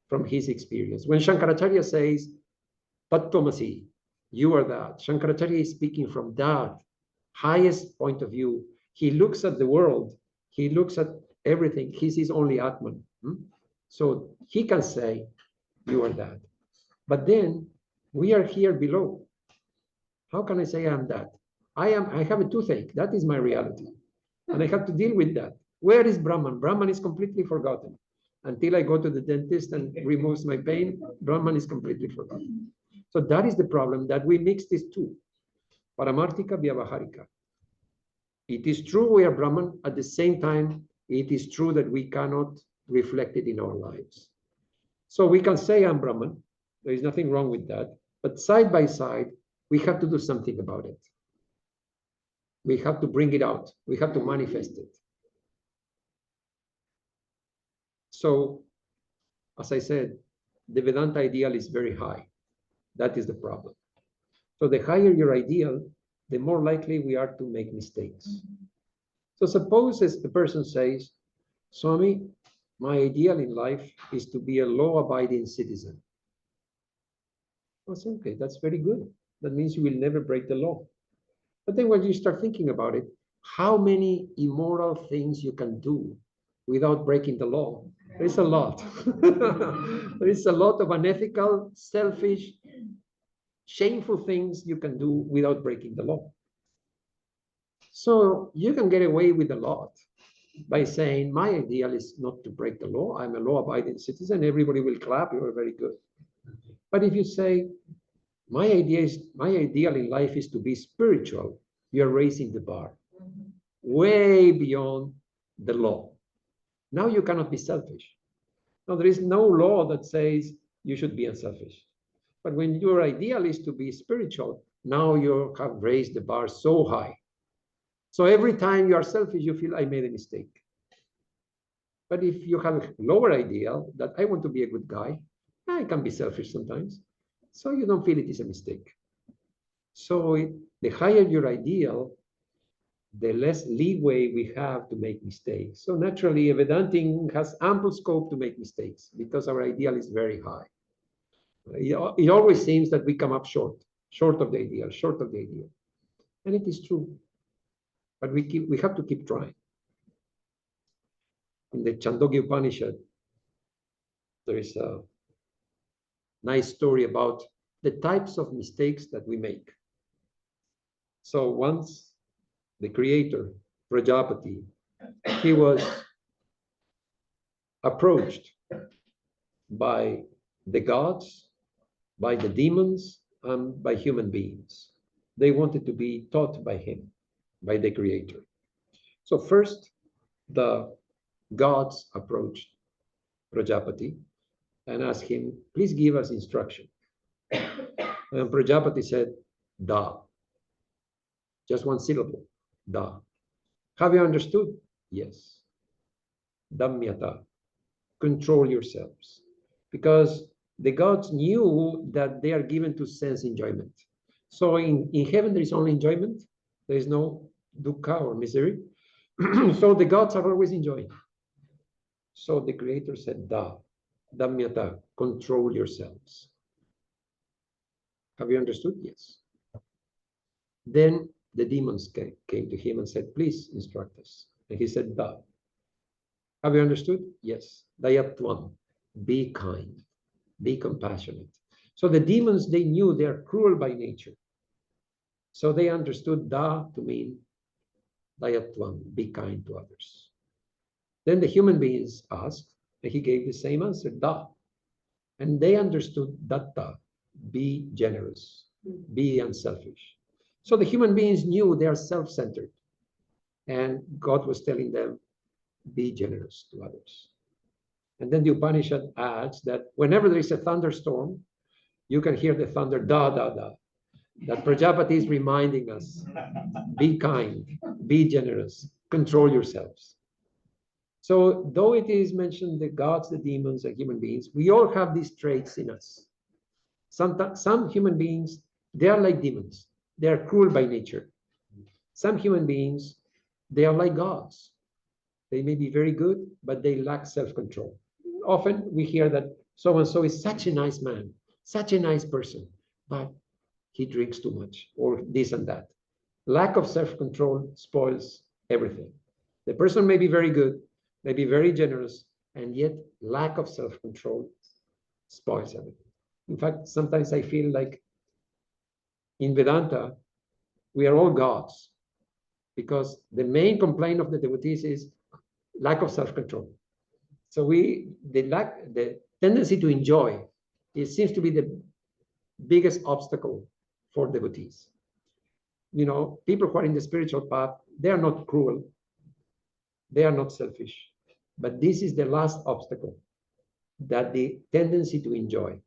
from his experience. When Shankaracharya says, Tattvamasi, you are that, Shankaracharya is speaking from that highest point of view. He looks at the world, he looks at everything, he sees only Atman. So he can say, you are that. But then we are here below. How can I say I am that? I have a toothache. That is my reality. And I have to deal with that. Where is Brahman? Brahman is completely forgotten. Until I go to the dentist and removes my pain, Brahman is completely forgotten. So that is the problem, that we mix these two. Paramartika, Vyavaharika. It is true we are Brahman. At the same time, it is true that we cannot reflect it in our lives. So we can say I'm Brahman. There is nothing wrong with that. But side by side, we have to do something about it. We have to bring it out. We have to manifest it. So, as I said, the Vedanta ideal is very high. That is the problem. So the higher your ideal, the more likely we are to make mistakes. So suppose as the person says, Swami, my ideal in life is to be a law-abiding citizen. I say, okay, that's very good. That means you will never break the law. But then when you start thinking about it, how many immoral things you can do without breaking the law? There's a lot. There is a lot of unethical, selfish, shameful things you can do without breaking the law. So you can get away with a lot by saying, my ideal is not to break the law. I'm a law-abiding citizen. Everybody will clap. You're very good. But if you say, my ideal in life is to be spiritual, you're raising the bar way beyond the law. Now you cannot be selfish. Now there is no law that says you should be unselfish. But when your ideal is to be spiritual, now you have raised the bar so high. So every time you are selfish, you feel I made a mistake. But if you have a lower ideal that I want to be a good guy, I can be selfish sometimes. So you don't feel it is a mistake. So the higher your ideal, the less leeway we have to make mistakes. So naturally, a Vedantin has ample scope to make mistakes because our ideal is very high. It always seems that we come up short of the ideal, short of the ideal. And it is true. But we have to keep trying. In the Chandogya Upanishad, there is a nice story about the types of mistakes that we make. So once the creator, Prajapati, he was approached by the gods, by the demons, and by human beings. They wanted to be taught by him, by the creator. So first, the gods approached Prajapati and asked him, please give us instruction. And Prajapati said, Da. Just one syllable, Da. Have you understood? Yes. Damyata. Control yourselves. Because the gods knew that they are given to sense enjoyment. So in heaven, there is only enjoyment. There is no dukkha or misery. So the gods are always enjoying. So the creator said, Da, Damyata, control yourselves. Have you understood? Yes. Then the demons came to him and said, please instruct us. And he said, Da. Have you understood? Yes. Dayatvam, be kind, be compassionate. So the demons, they knew they are cruel by nature. So they understood Da to mean Dayatvam, be kind to others. Then the human beings asked, and he gave the same answer, Da. And they understood Datta, be generous, be unselfish. So the human beings knew they are self-centered. And God was telling them, be generous to others. And then the Upanishad adds that whenever there is a thunderstorm, you can hear the thunder, da, da, da. That Prajapati is reminding us, be kind, be generous, control yourselves. So though it is mentioned the gods, the demons, and human beings, we all have these traits in us. Some human beings, they are like demons. They are cruel by nature. Some human beings, they are like gods. They may be very good, but they lack self-control. Often we hear that so-and-so is such a nice man, such a nice person, but he drinks too much, or this and that. Lack of self-control spoils everything. The person may be very good, may be very generous, and yet lack of self-control spoils everything. In fact, sometimes I feel like in Vedanta, we are all gods, because the main complaint of the devotees is lack of self-control. So the tendency to enjoy, it seems to be the biggest obstacle for devotees. You know, people who are in the spiritual path, they are not cruel, they are not selfish, but this is the last obstacle, that the tendency to enjoy,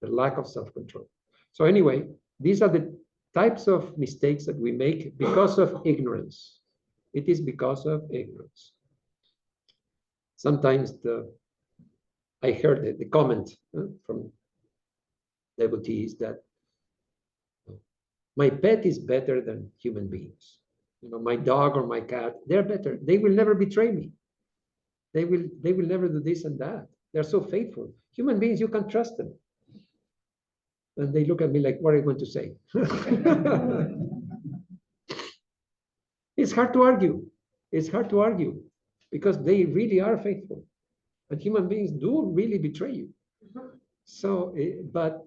the lack of self-control. So anyway, these are the types of mistakes that we make because of ignorance. It is because of ignorance. Sometimes I heard the comment from devotees that my pet is better than human beings. You know, my dog or my cat, they're better. They will never betray me. They will never do this and that. They're so faithful. Human beings, you can trust them. And they look at me like, what are you going to say? it's hard to argue. It's hard to argue because they really are faithful. But human beings do really betray you. So, but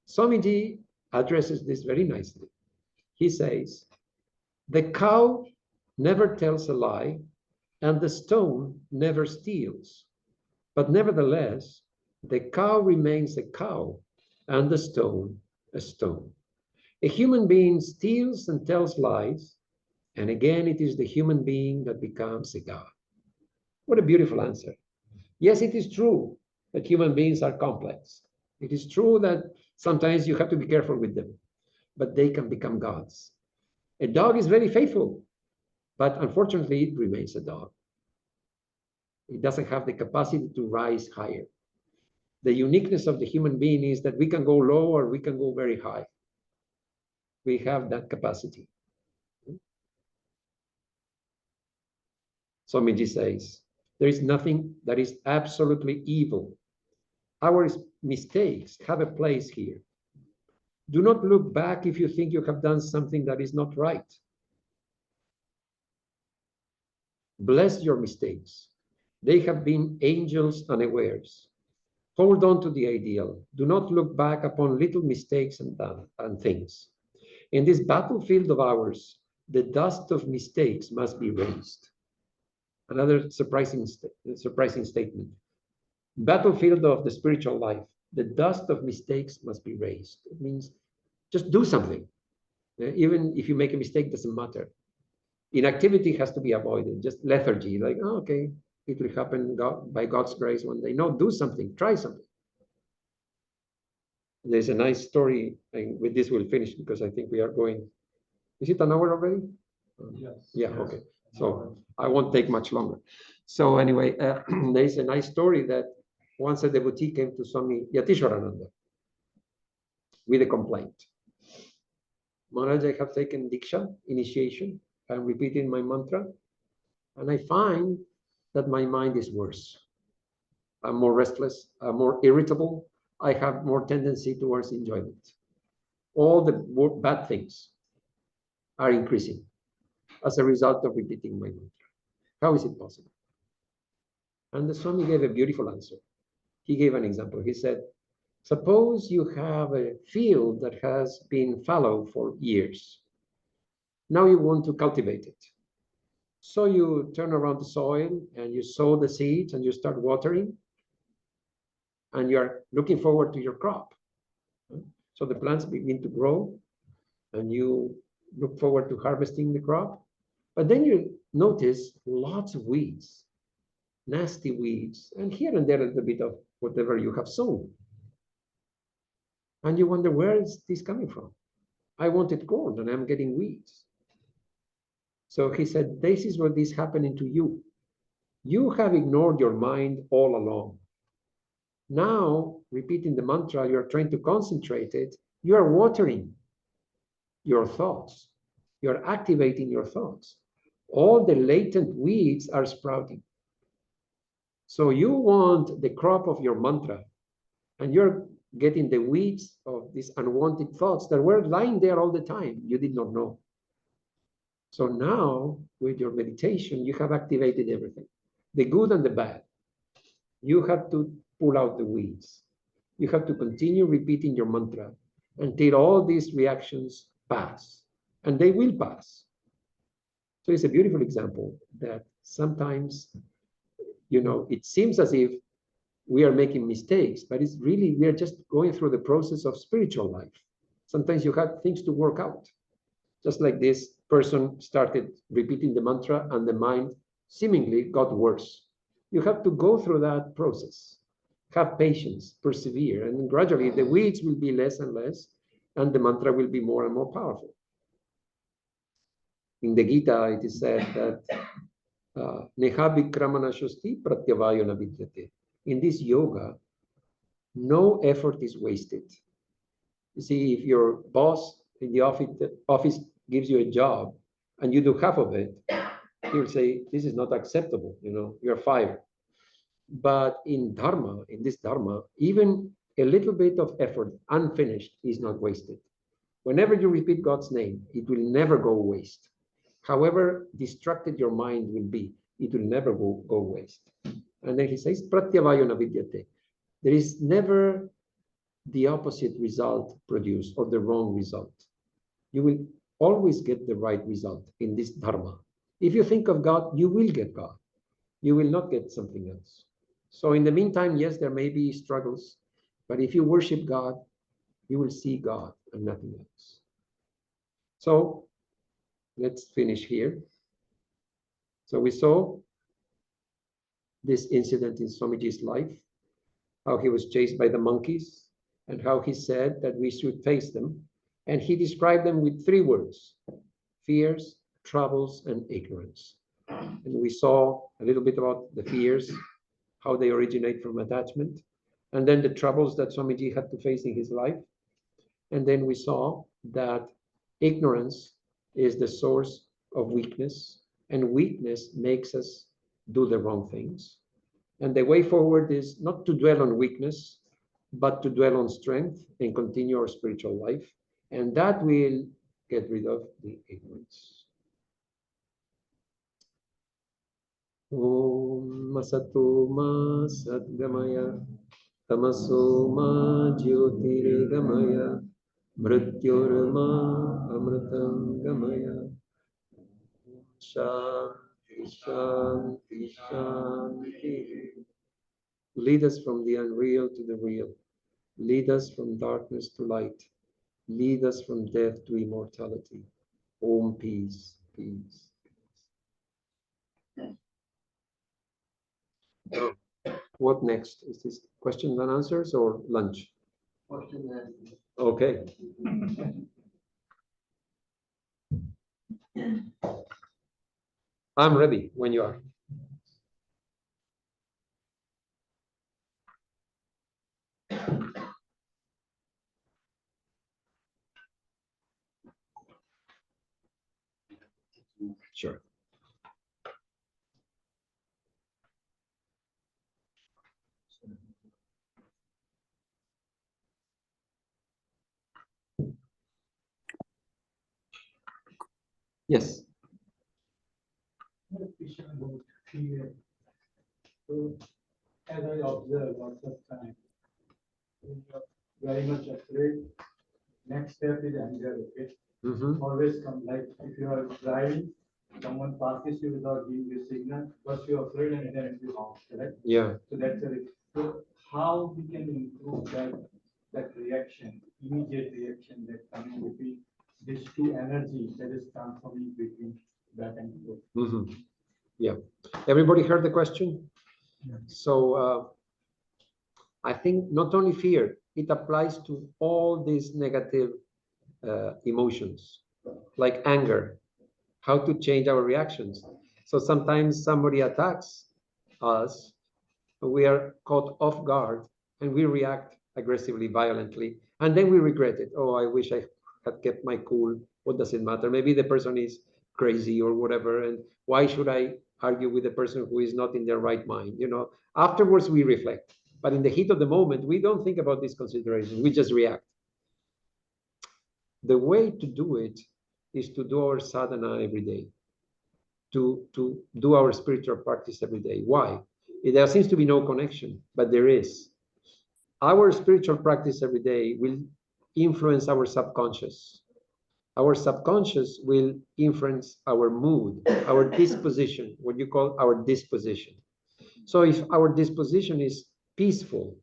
Swamiji addresses this very nicely. He says, the cow never tells a lie and the stone never steals. But nevertheless, the cow remains a cow and the stone a stone. A human being steals and tells lies, and again it is the human being that becomes a god. What a beautiful answer. Yes, it is true that human beings are complex. It is true that sometimes you have to be careful with them, but they can become gods. A dog is very faithful, but unfortunately it remains a dog. It doesn't have the capacity to rise higher. The uniqueness of the human being is that we can go low or we can go very high. We have that capacity. Swamiji says, there is nothing that is absolutely evil. Our mistakes have a place here. Do not look back if you think you have done something that is not right. Bless your mistakes. They have been angels unawares. Hold on to the ideal. Do not look back upon little mistakes and things. In this battlefield of ours, the dust of mistakes must be raised. Another surprising statement. Battlefield of the spiritual life, the dust of mistakes must be raised. It means just do something. Even if you make a mistake, doesn't matter. Inactivity has to be avoided. Just lethargy, like, oh, okay, it will happen by God's grace one day. No, do something, try something. There's a nice story, and with this we'll finish because I think we are going. Is it an hour already? Yes. Yeah, okay. So I won't take much longer. So anyway, there's a nice story that once a devotee came to Swami Yatishwarananda with a complaint. Maharaj, I have taken Diksha, initiation. I'm repeating my mantra, and I find that my mind is worse. I'm more restless, I'm more irritable. I have more tendency towards enjoyment. All the bad things are increasing as a result of repeating my mantra. How is it possible? And the Swami gave a beautiful answer. He gave an example. He said, suppose you have a field that has been fallow for years. Now you want to cultivate it. So you turn around the soil and you sow the seeds and you start watering and you're looking forward to your crop. So the plants begin to grow and you look forward to harvesting the crop. But then you notice lots of weeds, nasty weeds, and here and there a little bit of whatever you have sown. And you wonder, where is this coming from? I wanted corn and I'm getting weeds. So he said, this is what is happening to you. You have ignored your mind all along. Now, repeating the mantra, you're trying to concentrate it. You are watering your thoughts. You're activating your thoughts. All the latent weeds are sprouting. So you want the crop of your mantra, and you're getting the weeds of these unwanted thoughts that were lying there all the time. You did not know. So now, with your meditation, you have activated everything, the good and the bad. You have to pull out the weeds. You have to continue repeating your mantra until all these reactions pass, and they will pass. So it's a beautiful example that sometimes, it seems as if we are making mistakes, but it's really, we are just going through the process of spiritual life. Sometimes you have things to work out. Just like this person started repeating the mantra and the mind seemingly got worse. You have to go through that process. Have patience, persevere, and gradually the weeds will be less and less, and the mantra will be more and more powerful. In the Gita, it is said that Neha Vikramana Shusti Pratyavayana Vidyate. In this yoga, no effort is wasted. You see, if your boss in the office gives you a job and you do half of it, he will say, this is not acceptable, you're fired. But in Dharma, in this Dharma, even a little bit of effort unfinished is not wasted. Whenever you repeat God's name, it will never go waste. however distracted your mind will be, it will never go waste. And then he says, pratyavayo na vidyate. There is never the opposite result produced or the wrong result. You will always get the right result in this dharma. If you think of God, you will get God. You will not get something else. So in the meantime, yes, there may be struggles, but if you worship God, you will see God and nothing else. So let's finish here. So we saw this incident in Swamiji's life, how he was chased by the monkeys, and how he said that we should face them. And he described them with 3 words: fears, troubles, and ignorance. And we saw a little bit about the fears, how they originate from attachment, and then the troubles that Swamiji had to face in his life. And then we saw that ignorance is the source of weakness, and weakness makes us do the wrong things. And the way forward is not to dwell on weakness, but to dwell on strength and continue our spiritual life. And that will get rid of the ignorance. Om Masato Ma Sadgamaya Tamaso Ma Jyotirgamaya Mrityorma Amritam Gamaya. Shanti Shanti Shanti. Lead us from the unreal to the real. Lead us from darkness to light. Lead us from death to immortality. Om peace, peace. What next? Is this questions and answers or lunch? Question and answer. Okay. I'm ready when you are. Sure. Yes. About fear. So, as I observe lots of time, when you're very much afraid, next step is anger. Okay, always come like if you are driving, someone passes you without giving you a signal, first you're afraid and then you honk, correct? Yeah. So that's a so how we can improve that reaction, immediate reaction that coming between these 2 energies that is transforming between back and forth. Yeah. Everybody heard the question? Yeah. So I think not only fear, it applies to all these negative emotions, like anger, how to change our reactions. So sometimes somebody attacks us, we are caught off guard, and we react aggressively, violently, and then we regret it. Oh, I wish I had kept my cool. What does it matter? Maybe the person is crazy or whatever, and why should I argue with a person who is not in their right mind? You know, afterwards we reflect, but in the heat of the moment, we don't think about these considerations. We just react. The way to do it is to do our sadhana every day, to do our spiritual practice every day. Why? There seems to be no connection, but there is. Our spiritual practice every day will influence our subconscious. Our subconscious will influence our mood, our disposition, what you call our disposition. So if our disposition is peaceful,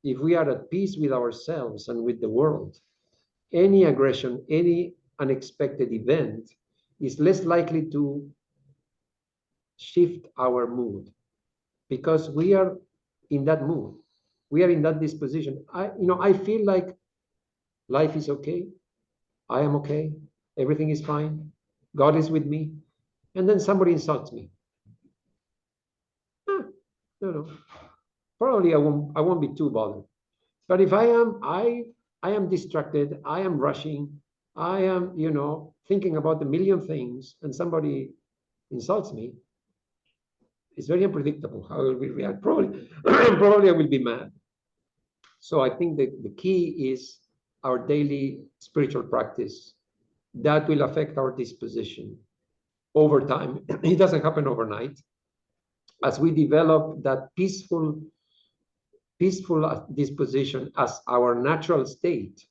if we are at peace with ourselves and with the world, any aggression, any unexpected event is less likely to shift our mood, because we are in that mood. We are in that disposition. I feel like life is okay. I am okay. Everything is fine. God is with me. And then somebody insults me. No. Probably I won't be too bothered. But if I am distracted, I am rushing, I am, thinking about a million things, and somebody insults me, it's very unpredictable how I will react. Probably, probably I will be mad. So I think that the key is our daily spiritual practice. That will affect our disposition. over time. It doesn't happen overnight. As we develop that peaceful disposition as our natural state,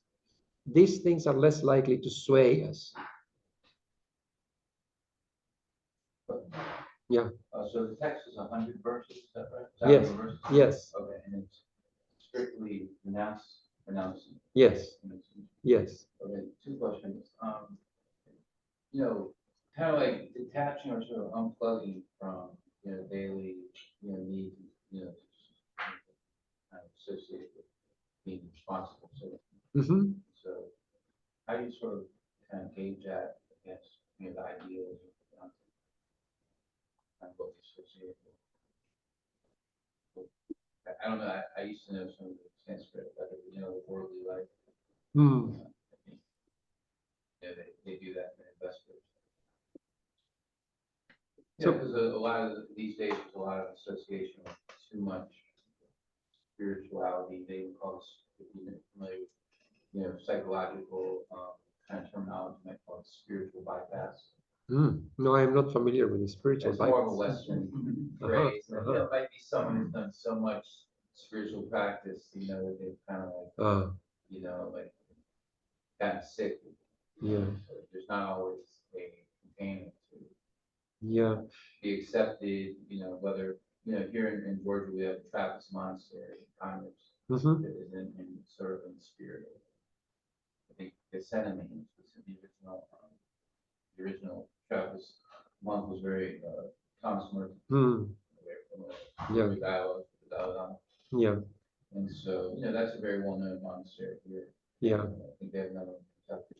these things are less likely to sway us. Yeah. So the text is 100 verses, is that right? Yes. Verses? Yes. Okay, and it's strictly renouncing. Yes. Yes. Okay, two questions. You know, kind of like detaching or sort of unplugging from, you know, daily, you know, needs, you know, kind of associated with being responsible. So, so how do you sort of kind of gauge that against, you know, the ideals of kind of what you associate with? I don't know. I used to know some of the Sanskrit, but you know, the worldly life. You know, they do that for investors. So- Yeah, because a lot of these days there's a lot of association with too much spirituality. They would call this, if you're familiar with, you know, psychological kind of terminology, might call it spiritual bypass. No, I am not familiar with the spiritual It's more of a bypass. Western Uh-huh, phrase. uh-huh. You know, it might be someone who's done so much spiritual practice, you know, that they've kind of like, you know, like gotten sick. Yeah. So there's not always a containment to Yeah. be accepted, you know, whether, you know, here in Georgia, we have a Trappist monastery in Congress that is in sort of in the spirit of, I think, Gethsemane, which is the original Trappist monk was very, Thomas Merton, very familiar, Yeah. dialogue with the Dalai Lama. Yeah. And so, you know, that's a very well-known monastery here. Yeah. I think they have another one in Kentucky.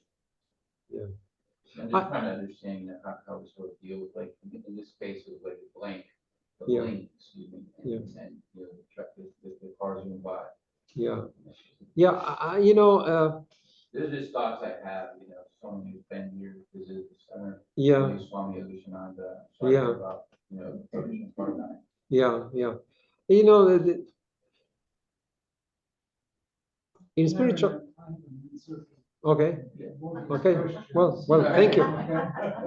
Yeah. I'm just trying to understand, you know, how we sort of deal with, like, in this case, it was like a blank, Yeah. excuse me, and you know, the cars went by. Yeah. Yeah. You know, There's just thoughts I have, you know, someone who's been here, visited the center, yeah. maybe Swami Nirakarananda, Yeah. about, you know, approaching paradigm. Yeah. Yeah. You know, in spiritual. Okay. Okay. Well, thank you.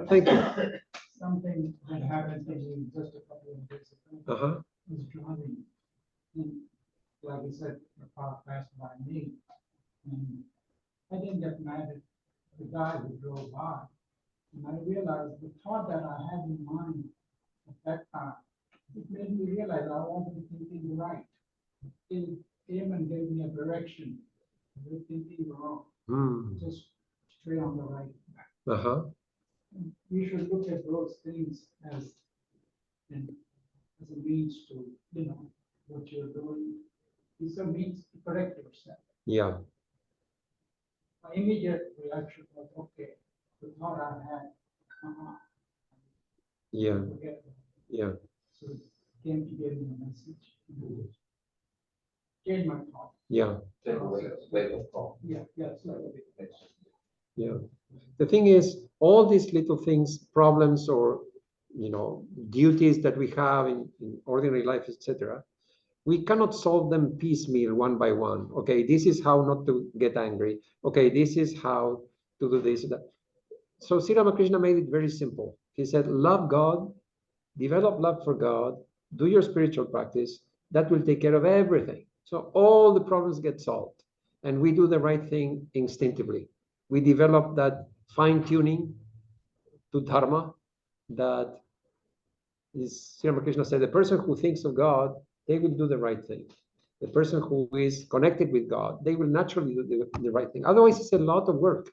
Thank you. Something that happened to me just a couple of days ago. Was driving, and like I said, the car passed by me, and I didn't get mad at the guy who drove by. And I realized the thought that I had in mind at that time, it made me realize I wasn't thinking right. It came and gave me a direction. I was thinking wrong, just straight on the right. We should look at those things as a means to, you know, what you're doing. It's a means to correct yourself. Yeah. My immediate reaction was, okay, the thought I had, Yeah. forget it. Yeah. So it came to give me a message. Change my thought. Yeah. Take a wake-up call. Yeah, it's like a big. Yeah. The thing is, all these little things, problems or, you know, duties that we have in ordinary life, etc., we cannot solve them piecemeal, one by one. Okay, this is how not to get angry. Okay, this is how to do this. That. So Sri Ramakrishna made it very simple. He said, love God, develop love for God, do your spiritual practice. That will take care of everything. So all the problems get solved. And we do the right thing instinctively. We develop that fine-tuning to dharma that is, Sri Ramakrishna said, the person who thinks of God, they will do the right thing. The person who is connected with God, they will naturally do the right thing. Otherwise, it's a lot of work.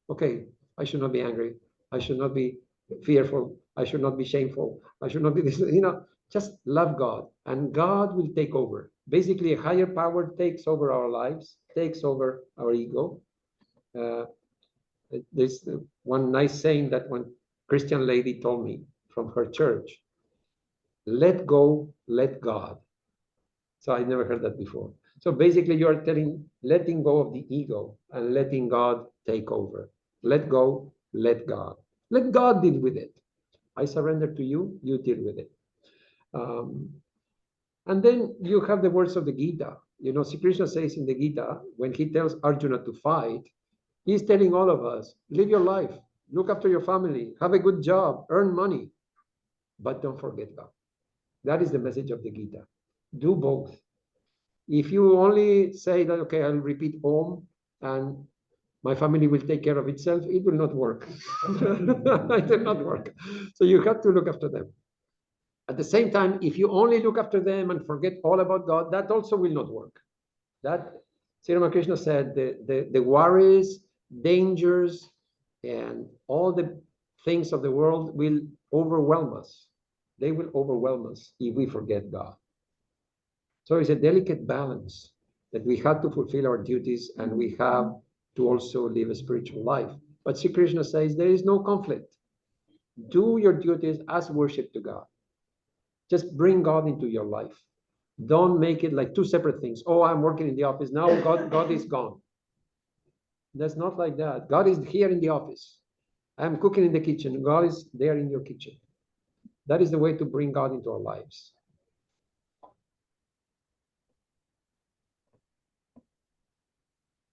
Okay, I should not be angry. I should not be fearful. I should not be shameful. I should not be this, you know, just love God and God will take over. Basically, a higher power takes over our lives, takes over our ego. There's one nice saying that one Christian lady told me from her church. Let go, let God. So I never heard that before. So basically you are letting go of the ego and letting God take over. Let go, let God. Let God deal with it. I surrender to you, you deal with it. And then you have the words of the Gita. You know, Sri Krishna says in the Gita, when he tells Arjuna to fight, he's telling all of us, live your life. look after your family, have a good job, earn money, but don't forget God. That is the message of the Gita. Do both. If you only say that, okay, I'll repeat Om and my family will take care of itself, it will not work. It will not work. So you have to look after them. At the same time, if you only look after them and forget all about God, that also will not work. That Sri Ramakrishna said the worries, dangers, and all the things of the world will overwhelm us. They will overwhelm us if we forget God. So it's a delicate balance that we have to fulfill our duties and we have to also live a spiritual life. But Sri Krishna says there is no conflict. Do your duties as worship to God. Just bring God into your life. Don't make it like two separate things. Oh, I'm working in the office. Now God is gone. That's not like that. God is here in the office. I'm cooking in the kitchen. God is there in your kitchen. That is the way to bring God into our lives.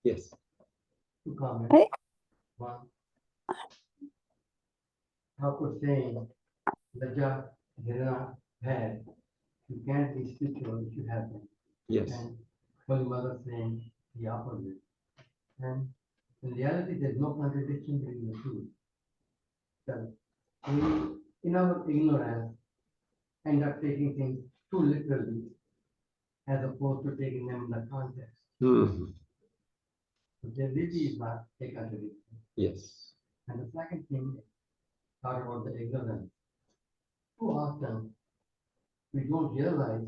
Yes. Two comments. Hey. One. How could saying the job did not had, you can't be spiritual if you have them. Yes. And Holy Mother saying the opposite. And in reality, there's no contradiction between the two. So we, in our ignorance, end up taking things too literally as opposed to taking them in the context. Mhm. So there really is not a contradiction. Yes. And the second thing, talk about the ignorance. Too often, we don't realize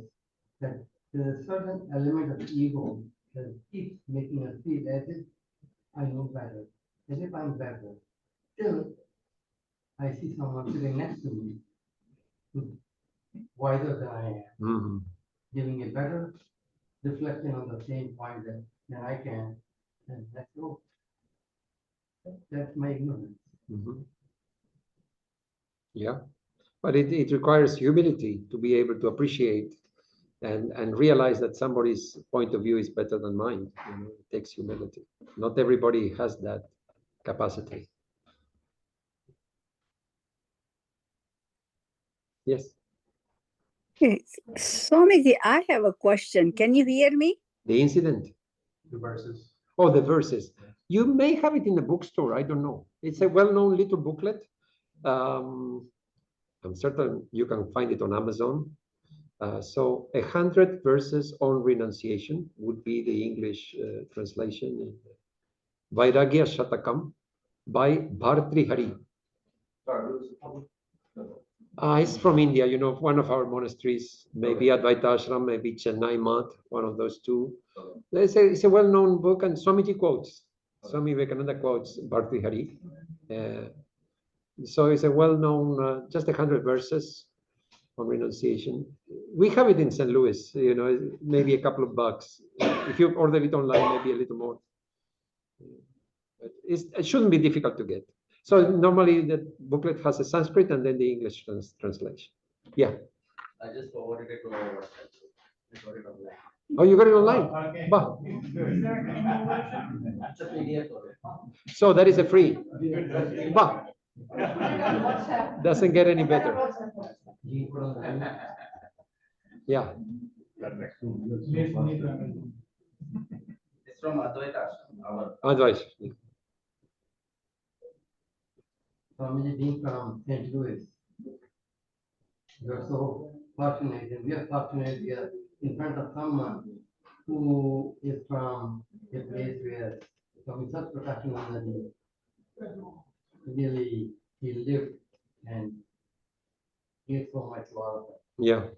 that there's a certain element of ego that keeps making us feel as if I know better, as if I'm better. Till I see someone sitting next to me who's wiser than I am, Mhm. giving a better reflection on the same point than I can, and let's go. That's my ignorance. Mhm. Yeah. But it requires humility to be able to appreciate and realize that somebody's point of view is better than mine. You know, it takes humility. Not everybody has that capacity. Yes. Okay, Swamiji, I have a question. Can you hear me? The incident. The verses. Oh, the verses. You may have it in the bookstore. I don't know. It's a well-known little booklet. I'm certain you can find it on Amazon. So 100 verses on renunciation would be the English translation. Vairagya Shatakam by Bhartrihari. It's from India, you know, one of our monasteries, maybe Advaita Ashram, maybe Chennai Math, one of those two. It's a well-known book, and Swamiji quotes, Swami Vivekananda quotes Bhartrihari. So it's a well-known, just 100 verses on renunciation. We have it in St. Louis, you know, maybe a couple of bucks. If you order it online, maybe a little more. But it shouldn't be difficult to get. So normally the booklet has a Sanskrit and then the English translation. Yeah. I just forwarded it to our website. I got it online. Oh, you got it online? Okay. Bah. It's a PDF of it. So that is a free. Bah. Doesn't get any better. Yeah. It's from Advaita Ashram, our Advice. Swamiji being from St. Louis, you're so fortunate, and we are fortunate we are in front of someone who is from a place where Swami Satprakashananda really he lived and gave so much to all of us. Yeah.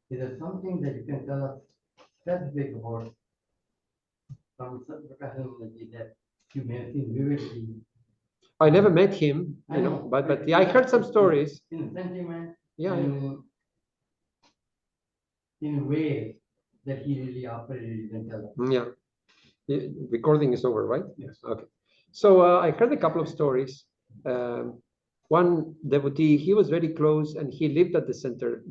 Is there something that you can tell us specific about Swami Satprakashananda that you may have seen vividly? I never met him, you know, but yeah, I heard some stories. In sentiment, Yeah. and in ways that he really operated, you can tell us. Yeah. The recording is over, right? Yes. Okay. So I heard a couple of stories. One devotee, he was very close and he lived at the center.